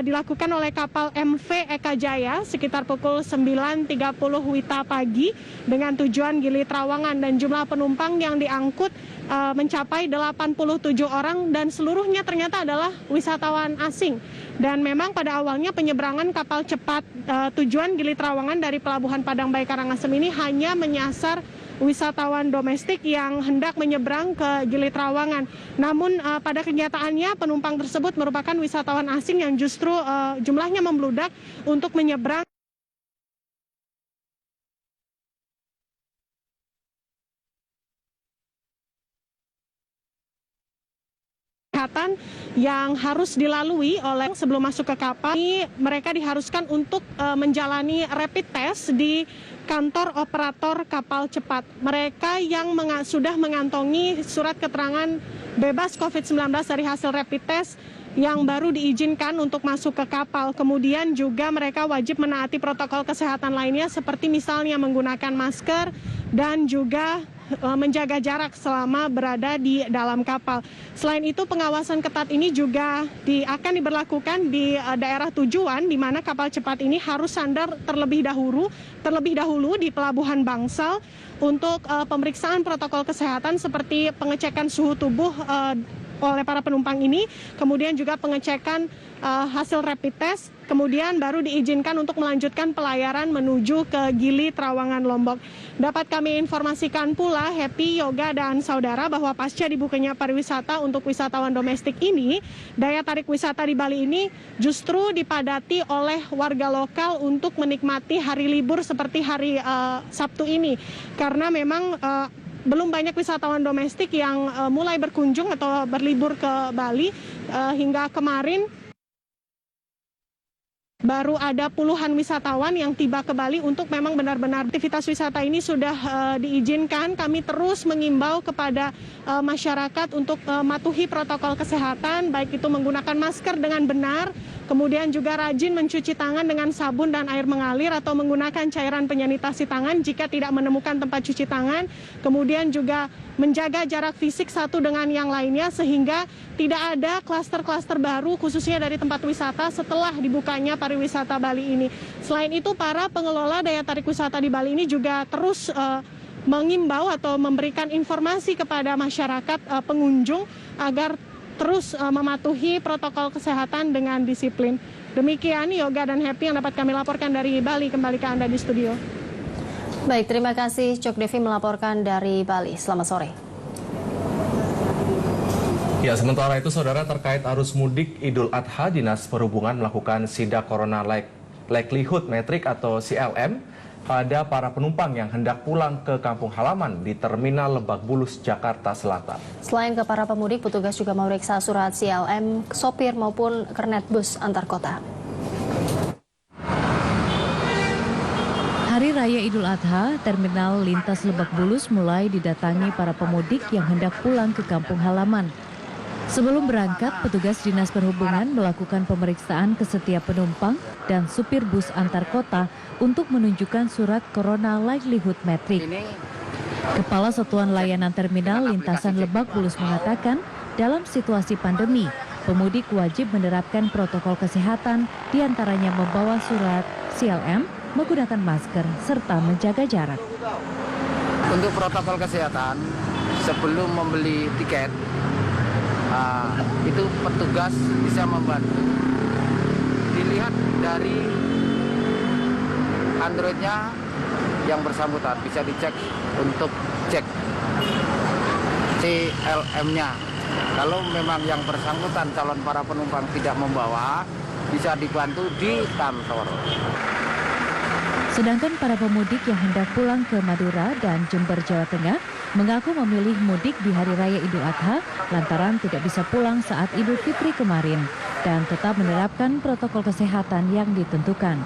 dilakukan oleh kapal MV Eka Jaya sekitar pukul 9.30 WITA pagi dengan tujuan Gili Trawangan dan jumlah penumpang yang diangkut mencapai 87 orang dan seluruhnya ternyata adalah wisatawan asing. Dan memang pada awalnya penyeberangan kapal cepat tujuan Gili Trawangan dari Pelabuhan Padang Bay Karangasem ini hanya menyasar wisatawan domestik yang hendak menyeberang ke Gili Trawangan. Namun pada kenyataannya penumpang tersebut merupakan wisatawan asing yang justru jumlahnya membludak untuk menyeberang yang harus dilalui oleh sebelum masuk ke kapal. Ini mereka diharuskan untuk menjalani rapid test di kantor operator kapal cepat. Mereka yang sudah mengantongi surat keterangan bebas COVID-19 dari hasil rapid test yang baru diizinkan untuk masuk ke kapal. Kemudian juga mereka wajib menaati protokol kesehatan lainnya seperti misalnya menggunakan masker dan juga menjaga jarak selama berada di dalam kapal. Selain itu pengawasan ketat ini juga akan diberlakukan di daerah tujuan di mana kapal cepat ini harus sandar terlebih dahulu di Pelabuhan Bangsal untuk pemeriksaan protokol kesehatan seperti pengecekan suhu tubuh oleh para penumpang ini, kemudian juga pengecekan hasil rapid test, kemudian baru diizinkan untuk melanjutkan pelayaran menuju ke Gili Trawangan, Lombok. Dapat kami informasikan pula, Happy, Yoga, dan saudara bahwa pasca dibukanya pariwisata untuk wisatawan domestik ini, daya tarik wisata di Bali ini justru dipadati oleh warga lokal untuk menikmati hari libur seperti hari Sabtu ini. Karena memang belum banyak wisatawan domestik yang mulai berkunjung atau berlibur ke Bali hingga kemarin. Baru ada puluhan wisatawan yang tiba ke Bali untuk memang benar-benar aktivitas wisata ini sudah diizinkan. Kami terus mengimbau kepada masyarakat untuk mematuhi protokol kesehatan, baik itu menggunakan masker dengan benar, kemudian juga rajin mencuci tangan dengan sabun dan air mengalir atau menggunakan cairan penyanitasi tangan jika tidak menemukan tempat cuci tangan, kemudian juga menjaga jarak fisik satu dengan yang lainnya sehingga tidak ada klaster-klaster baru khususnya dari tempat wisata setelah dibukanya pariwisata Bali ini. Selain itu, para pengelola daya tarik wisata di Bali ini juga terus mengimbau atau memberikan informasi kepada masyarakat pengunjung agar terus mematuhi protokol kesehatan dengan disiplin. Demikian Yoga dan Happy yang dapat kami laporkan dari Bali. Kembali ke Anda di studio. Baik, terima kasih Cok Devi melaporkan dari Bali. Selamat sore. Ya, sementara itu saudara, terkait arus mudik Idul Adha, Dinas Perhubungan melakukan sidak Corona Likelihood Metric atau CLM pada para penumpang yang hendak pulang ke kampung halaman di Terminal Lebak Bulus, Jakarta Selatan. Selain ke para pemudik, petugas juga memeriksa surat CLM sopir maupun kernet bus antar kota. Hari Raya Idul Adha, Terminal Lintas Lebak Bulus mulai didatangi para pemudik yang hendak pulang ke kampung halaman. Sebelum berangkat, petugas Dinas Perhubungan melakukan pemeriksaan ke setiap penumpang dan supir bus antar kota untuk menunjukkan surat Corona Likelihood Metric. Kepala Satuan Layanan Terminal Lintasan Lebak Bulus mengatakan, dalam situasi pandemi, pemudik wajib menerapkan protokol kesehatan, diantaranya membawa surat CLM, menggunakan masker, serta menjaga jarak. Untuk protokol kesehatan, sebelum membeli tiket, itu petugas bisa membantu. Dilihat dari Android-nya yang bersangkutan, bisa dicek untuk cek CLM-nya. Kalau memang yang bersangkutan calon para penumpang tidak membawa, bisa dibantu di kantor. Sedangkan para pemudik yang hendak pulang ke Madura dan Jember, Jawa Tengah mengaku memilih mudik di Hari Raya Idul Adha lantaran tidak bisa pulang saat Idul Fitri kemarin dan tetap menerapkan protokol kesehatan yang ditentukan.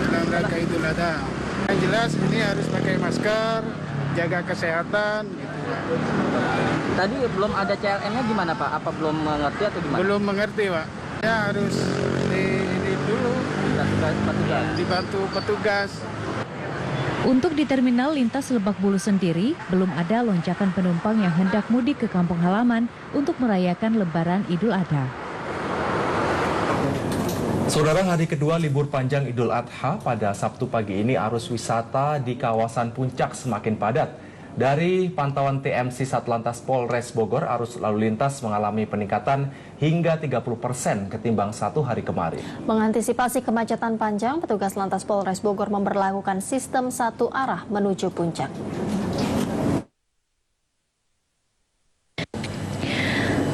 Dalam rangka Idul Adha, yang jelas ini harus pakai masker, jaga kesehatan. Gitu. Tadi belum ada CLM-nya gimana Pak? Apa belum mengerti atau gimana? Belum mengerti Pak. Ya harus ini dulu. Dibantu petugas. Untuk di Terminal Lintas Lebak Bulus sendiri, belum ada lonjakan penumpang yang hendak mudik ke kampung halaman untuk merayakan Lebaran Idul Adha. Saudara, hari kedua libur panjang Idul Adha pada Sabtu pagi ini arus wisata di kawasan Puncak semakin padat. Dari pantauan TMC Satlantas Polres Bogor, arus lalu lintas mengalami peningkatan hingga 30% ketimbang satu hari kemarin. Mengantisipasi kemacetan panjang, petugas Lantas Polres Bogor memberlakukan sistem satu arah menuju Puncak.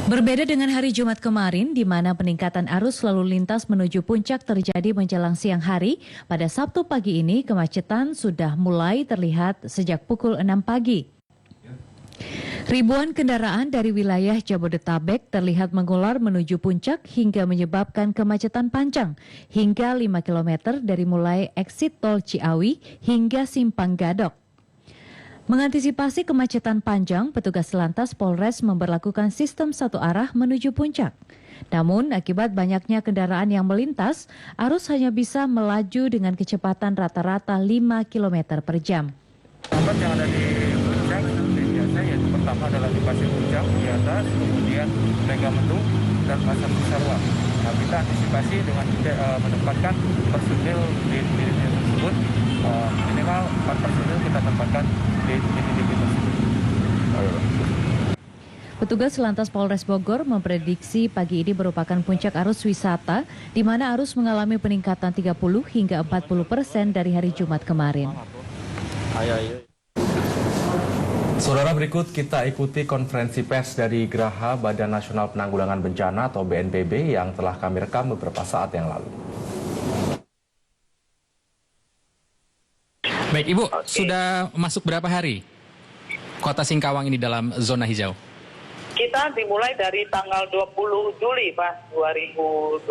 Berbeda dengan hari Jumat kemarin, di mana peningkatan arus lalu lintas menuju Puncak terjadi menjelang siang hari, pada Sabtu pagi ini kemacetan sudah mulai terlihat sejak pukul 6 pagi. Ribuan kendaraan dari wilayah Jabodetabek terlihat mengular menuju Puncak hingga menyebabkan kemacetan panjang hingga 5 km dari mulai exit tol Ciawi hingga Simpang Gadok. Mengantisipasi kemacetan panjang, petugas Lantas Polres memberlakukan sistem satu arah menuju Puncak. Namun, akibat banyaknya kendaraan yang melintas, arus hanya bisa melaju dengan kecepatan rata-rata 5 km per jam. Tempat yang ada di Puncak, biasa yaitu pertama adalah di Pasir Puncak, di atas, kemudian Megamendung, dan Pasar Cisarua. Nah, kita antisipasi dengan menempatkan personil di titik tersebut, minimal 4 personil kita tempatkan di titik tersebut. Petugas Lantas Polres Bogor memprediksi pagi ini merupakan puncak arus wisata, di mana arus mengalami peningkatan 30 hingga 40% dari hari Jumat kemarin. Saudara, berikut kita ikuti konferensi pers dari Geraha Badan Nasional Penanggulangan Bencana atau BNPB yang telah kami rekam beberapa saat yang lalu. Baik, Ibu, sudah masuk berapa hari Kota Singkawang ini dalam zona hijau? Kita dimulai dari tanggal 20 Juli, Pak, 2020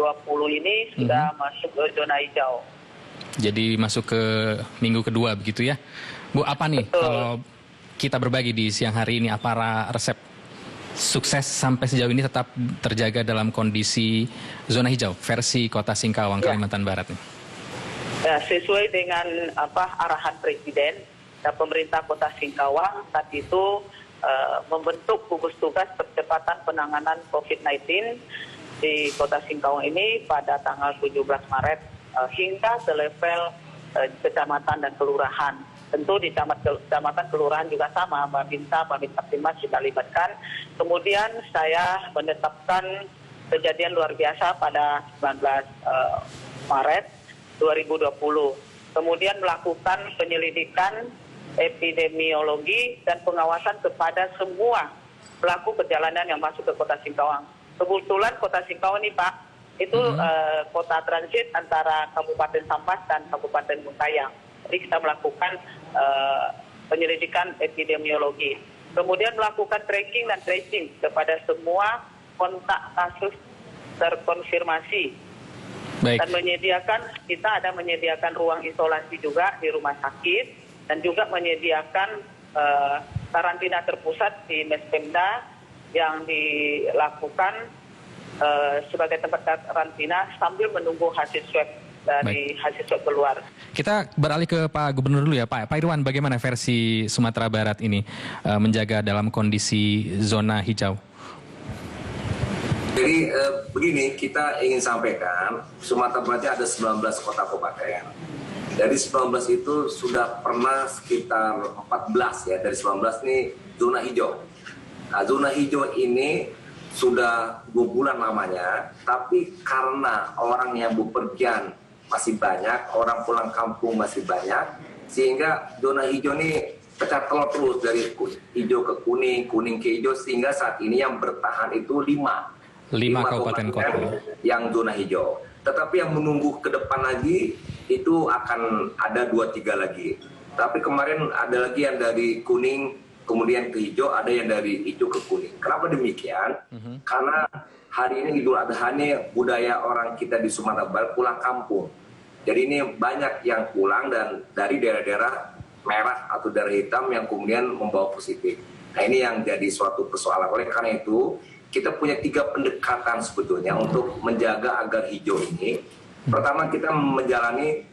ini sudah masuk ke zona hijau. Jadi masuk ke minggu kedua begitu ya. Bu, apa nih kalau kita berbagi di siang hari ini, apa resep sukses sampai sejauh ini tetap terjaga dalam kondisi zona hijau versi Kota Singkawang, Kalimantan Barat nih? Ya, sesuai dengan arahan Presiden dan pemerintah Kota Singkawang saat itu membentuk gugus tugas percepatan penanganan COVID-19 di Kota Singkawang ini pada tanggal 17 Maret hingga ke level kecamatan dan kelurahan. Tentu di kecamatan kelurahan juga sama, Babinsa, Babin Kaptimas kita libatkan. Kemudian saya menetapkan kejadian luar biasa pada 19 Maret 2020. Kemudian melakukan penyelidikan epidemiologi dan pengawasan kepada semua pelaku perjalanan yang masuk ke Kota Singkawang. Kebetulan Kota Singkawang ini, Pak, itu kota transit antara Kabupaten Sambas dan Kabupaten Muntayang. Jadi kita melakukan penyelidikan epidemiologi. Kemudian melakukan tracking dan tracing kepada semua kontak kasus terkonfirmasi. Baik. Dan kita ada menyediakan ruang isolasi juga di rumah sakit, dan juga menyediakan karantina terpusat di Mespemda yang dilakukan sebagai tempat karantina sambil menunggu hasil swab dari hasil swab keluar. Kita beralih ke Pak Gubernur dulu ya, Pak. Pak Irwan, bagaimana versi Sumatera Barat ini menjaga dalam kondisi zona hijau? Jadi begini, kita ingin sampaikan Sumatera Barat ada 19 kota kabupaten. Dari 19 itu sudah pernah sekitar 14 ya, dari 19 ini zona hijau. Nah, zona hijau ini sudah 2 bulan lamanya, tapi karena orang yang bepergian masih banyak, orang pulang kampung masih banyak, sehingga zona hijau ini pecah telur terus dari hijau ke kuning, kuning ke hijau, sehingga saat ini yang bertahan itu 5 kabupaten kota yang zona hijau. Tetapi yang menunggu ke depan lagi itu akan ada 2-3 lagi. Tapi kemarin ada lagi yang dari kuning kemudian ke hijau, ada yang dari hijau ke kuning. Kenapa demikian? Karena hari ini Idul Adha ini budaya orang kita di Sumatera Barat pulang kampung. Jadi ini banyak yang pulang dan dari daerah-daerah merah atau daerah hitam yang kemudian membawa positif. Nah ini yang jadi suatu persoalan. Oleh karena itu kita punya 3 pendekatan sebetulnya untuk menjaga agar hijau ini. Pertama, kita menjalani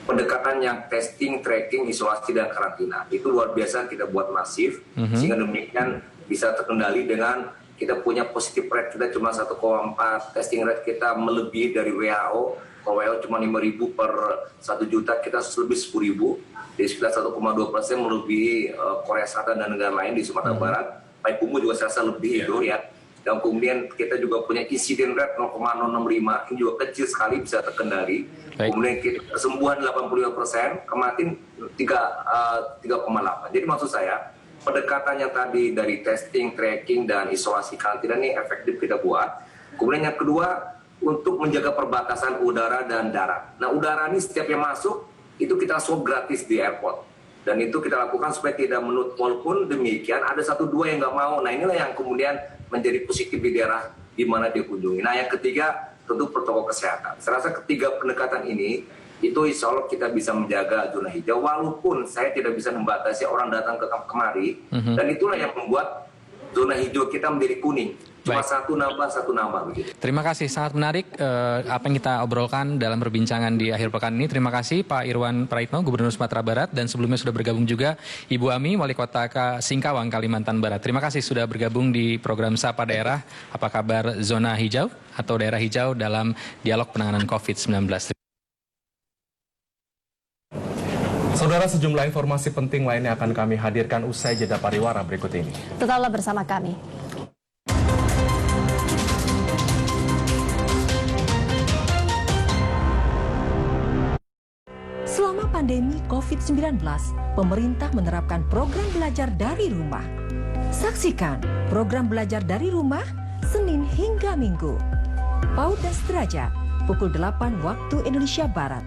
pendekatan yang testing, tracking, isolasi, dan karantina. Itu luar biasa kita buat masif, sehingga demikian bisa terkendali dengan kita punya positif rate kita cuma 1,4, testing rate kita melebihi dari WHO. Kalau WHO cuma 5.000 per 1 juta, kita lebih 10.000. Jadi sekitar 1,2% melebihi Korea Selatan dan negara lain di Sumatera Barat. Payakumbuh juga saya rasa lebih itu ya. Dan kemudian kita juga punya insiden rate 0,065, ini juga kecil sekali, bisa terkendali. Kemudian kita kesembuhan 85%, kematian 3,8. Jadi maksud saya, pendekatan yang tadi dari testing, tracking, dan isolasi karantina ini efektif kita buat. Kemudian yang kedua, untuk menjaga perbatasan udara dan darat. Nah udara ini setiap yang masuk, itu kita swab gratis di airport. Dan itu kita lakukan supaya tidak menutup, walaupun demikian ada 1-2 yang nggak mau. Nah inilah yang kemudian menjadi positif di daerah di mana dia kunjungi. Nah yang ketiga tentu protokol kesehatan. Saya rasa ketiga pendekatan ini itu insya Allah kita bisa menjaga zona hijau walaupun saya tidak bisa membatasi orang datang ke kemari. Dan itulah yang membuat zona hijau kita menjadi kuning. Cuma satu nambah begitu. Terima kasih, sangat menarik apa yang kita obrolkan dalam perbincangan di akhir pekan ini. Terima kasih Pak Irwan Praitno, Gubernur Sumatera Barat, dan sebelumnya sudah bergabung juga Ibu Ami, Wali Kota Singkawang, Kalimantan Barat. Terima kasih sudah bergabung di program Sapa Daerah. Apa kabar zona hijau atau daerah hijau dalam dialog penanganan COVID-19. Saudara, sejumlah informasi penting lainnya akan kami hadirkan usai jeda pariwara berikut ini. Tetaplah bersama kami. Selama pandemi COVID-19, pemerintah menerapkan program belajar dari rumah. Saksikan program belajar dari rumah Senin hingga Minggu. PAUD dan Sederajat, pukul 8 waktu Indonesia Barat.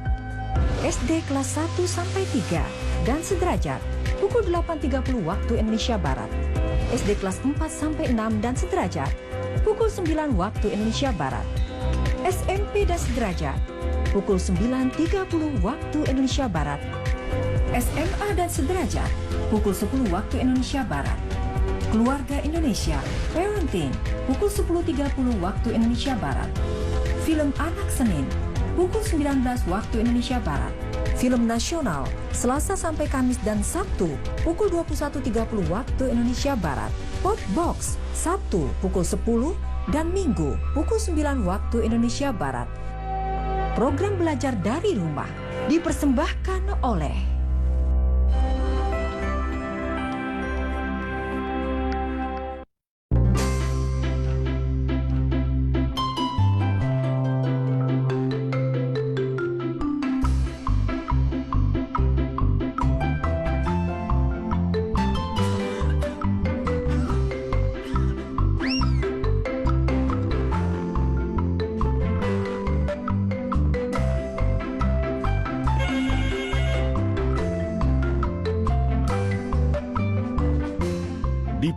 SD kelas 1 sampai 3 dan Sederajat, pukul 8.30 waktu Indonesia Barat. SD kelas 4-6 dan sederajat, pukul 9 waktu Indonesia Barat. SMP dan sederajat, pukul 9.30 waktu Indonesia Barat. SMA dan sederajat, pukul 10 waktu Indonesia Barat. Keluarga Indonesia, Parenting, pukul 10.30 waktu Indonesia Barat. Film Anak Senin, pukul 19 waktu Indonesia Barat. Film nasional, Selasa sampai Kamis dan Sabtu, pukul 21.30 waktu Indonesia Barat. Podbox, Sabtu pukul 10 dan Minggu pukul 9 waktu Indonesia Barat. Program belajar dari rumah dipersembahkan oleh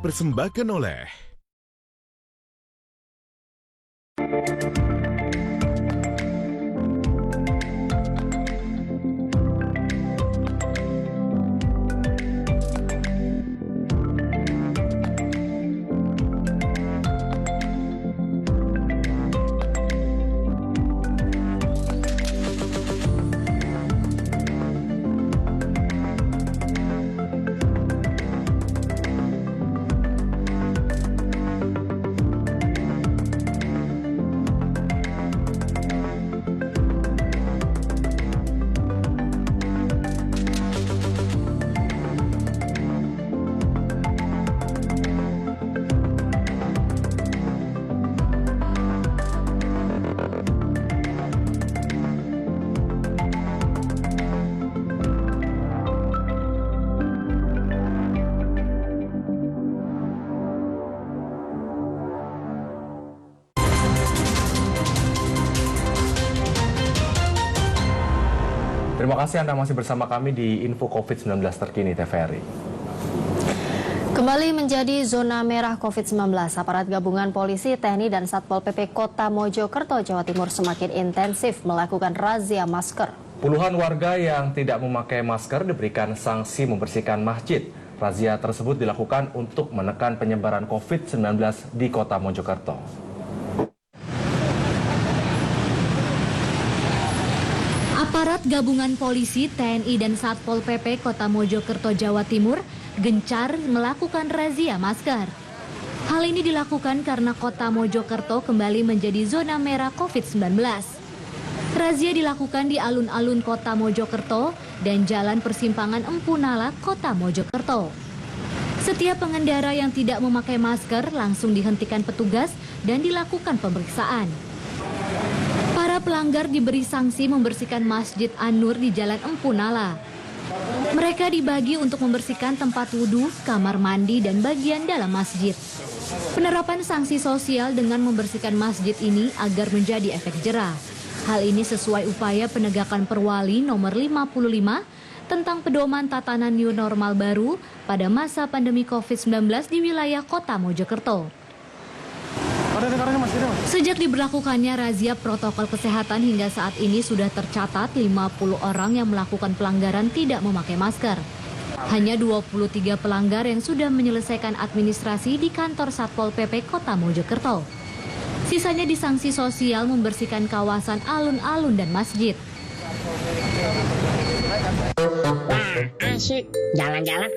dipersembahkan oleh Terima kasih Anda masih bersama kami di Info COVID-19 terkini TVRI. Kembali menjadi zona merah COVID-19, aparat gabungan polisi, TNI, dan Satpol PP Kota Mojokerto, Jawa Timur semakin intensif melakukan razia masker. Puluhan warga yang tidak memakai masker diberikan sanksi membersihkan masjid. Razia tersebut dilakukan untuk menekan penyebaran COVID-19 di Kota Mojokerto. Aparat gabungan polisi, TNI, dan Satpol PP Kota Mojokerto, Jawa Timur gencar melakukan razia masker. Hal ini dilakukan karena Kota Mojokerto kembali menjadi zona merah COVID-19. Razia dilakukan di alun-alun Kota Mojokerto dan Jalan Persimpangan Empu Nala, Kota Mojokerto. Setiap pengendara yang tidak memakai masker langsung dihentikan petugas dan dilakukan pemeriksaan. Para pelanggar diberi sanksi membersihkan Masjid An-Nur di Jalan Empu Nala. Mereka dibagi untuk membersihkan tempat wudhu, kamar mandi, dan bagian dalam masjid. Penerapan sanksi sosial dengan membersihkan masjid ini agar menjadi efek jera. Hal ini sesuai upaya penegakan Perwali nomor 55 tentang pedoman tatanan new normal baru pada masa pandemi COVID-19 di wilayah Kota Mojokerto. Sejak diberlakukannya razia protokol kesehatan hingga saat ini sudah tercatat 50 orang yang melakukan pelanggaran tidak memakai masker. Hanya 23 pelanggar yang sudah menyelesaikan administrasi di kantor Satpol PP Kota Mojokerto. Sisanya disanksi sosial membersihkan kawasan alun-alun dan masjid. Wah, asik. Jalan-jalan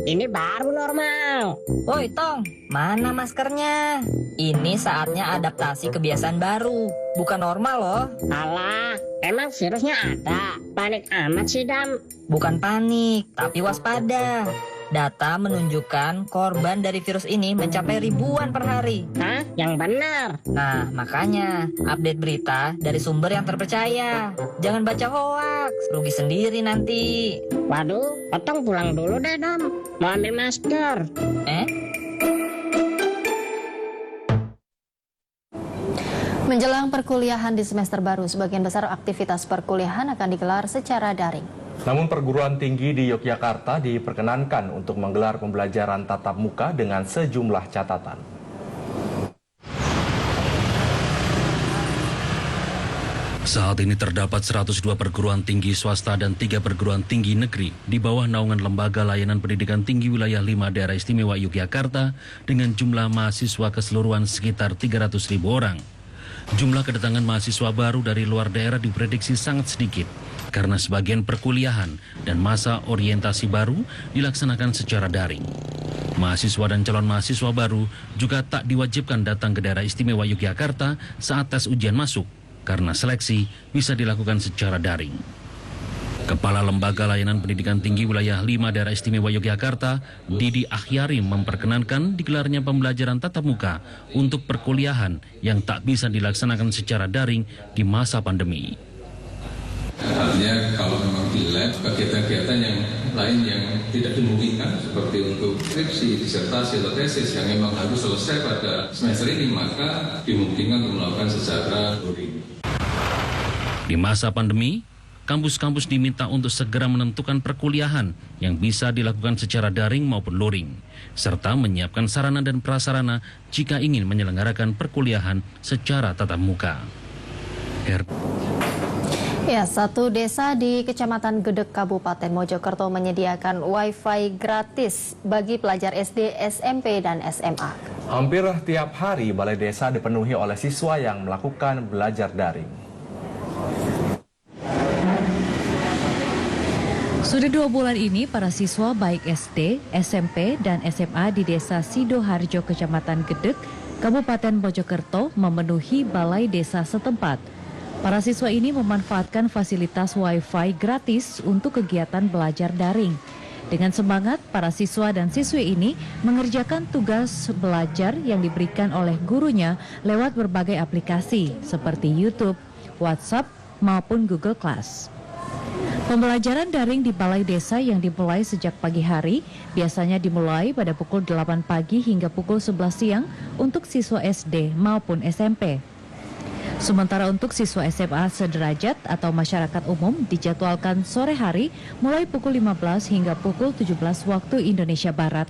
ini baru normal. Woi Tong, mana maskernya? Ini saatnya adaptasi kebiasaan baru. Bukan normal loh. Alah, emang virusnya ada. Panik amat sih, Dam. Bukan panik, tapi waspada. Data menunjukkan korban dari virus ini mencapai ribuan per hari. Hah? Yang benar. Nah, makanya update berita dari sumber yang terpercaya. Jangan baca hoaks, rugi sendiri nanti. Waduh, Otong pulang dulu deh, Dam. Mau ambil masker. Menjelang perkuliahan di semester baru, sebagian besar aktivitas perkuliahan akan digelar secara daring. Namun perguruan tinggi di Yogyakarta diperkenankan untuk menggelar pembelajaran tatap muka dengan sejumlah catatan. Saat ini terdapat 102 perguruan tinggi swasta dan 3 perguruan tinggi negeri di bawah naungan Lembaga Layanan Pendidikan Tinggi Wilayah 5 Daerah Istimewa Yogyakarta dengan jumlah mahasiswa keseluruhan sekitar 300.000 orang. Jumlah kedatangan mahasiswa baru dari luar daerah diprediksi sangat sedikit karena sebagian perkuliahan dan masa orientasi baru dilaksanakan secara daring. Mahasiswa dan calon mahasiswa baru juga tak diwajibkan datang ke daerah istimewa Yogyakarta saat tes ujian masuk, karena seleksi bisa dilakukan secara daring. Kepala Lembaga Layanan Pendidikan Tinggi Wilayah 5 Daerah Istimewa Yogyakarta, Didi Akhyari, memperkenankan digelarnya pembelajaran tatap muka untuk perkuliahan yang tak bisa dilaksanakan secara daring di masa pandemi. Artinya kalau memang di lab, kegiatan-kegiatan yang lain yang tidak dimungkinkan seperti untuk skripsi, disertasi, atau tesis yang memang harus selesai pada semester ini, maka dimungkinkan untuk melakukan secara luring. Di masa pandemi, kampus-kampus diminta untuk segera menentukan perkuliahan yang bisa dilakukan secara daring maupun luring, serta menyiapkan sarana dan prasarana jika ingin menyelenggarakan perkuliahan secara tatap muka. Ya, satu desa di Kecamatan Gedek, Kabupaten Mojokerto menyediakan Wi-Fi gratis bagi pelajar SD, SMP, dan SMA. Hampir tiap hari balai desa dipenuhi oleh siswa yang melakukan belajar daring. Sudah 2 bulan ini, para siswa baik SD, SMP, dan SMA di Desa Sidoharjo, Kecamatan Gedek, Kabupaten Mojokerto memenuhi balai desa setempat. Para siswa ini memanfaatkan fasilitas Wi-Fi gratis untuk kegiatan belajar daring. Dengan semangat, para siswa dan siswi ini mengerjakan tugas belajar yang diberikan oleh gurunya lewat berbagai aplikasi seperti YouTube, WhatsApp, maupun Google Class. Pembelajaran daring di balai desa yang dimulai sejak pagi hari biasanya dimulai pada pukul 8 pagi hingga pukul 11 siang untuk siswa SD maupun SMP. Sementara untuk siswa SMA sederajat atau masyarakat umum dijadwalkan sore hari mulai pukul 15 hingga pukul 17 waktu Indonesia Barat.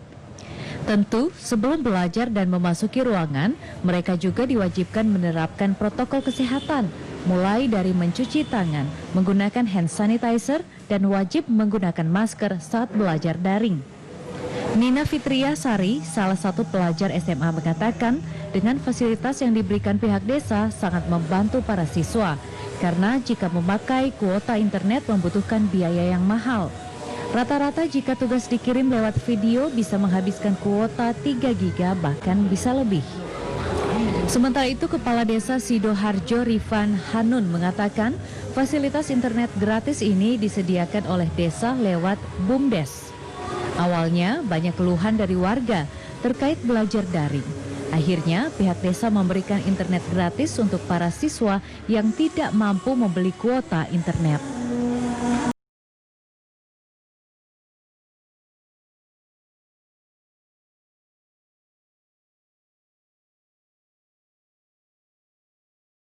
Tentu, sebelum belajar dan memasuki ruangan, mereka juga diwajibkan menerapkan protokol kesehatan, mulai dari mencuci tangan, menggunakan hand sanitizer, dan wajib menggunakan masker saat belajar daring. Nina Fitria Sari, salah satu pelajar SMA, mengatakan dengan fasilitas yang diberikan pihak desa sangat membantu para siswa, karena jika memakai kuota internet membutuhkan biaya yang mahal. Rata-rata jika tugas dikirim lewat video bisa menghabiskan kuota 3 GB bahkan bisa lebih. Sementara itu, Kepala Desa Sidoharjo Rifan Hanun mengatakan fasilitas internet gratis ini disediakan oleh desa lewat BUMDes. Awalnya banyak keluhan dari warga terkait belajar daring. Akhirnya pihak desa memberikan internet gratis untuk para siswa yang tidak mampu membeli kuota internet.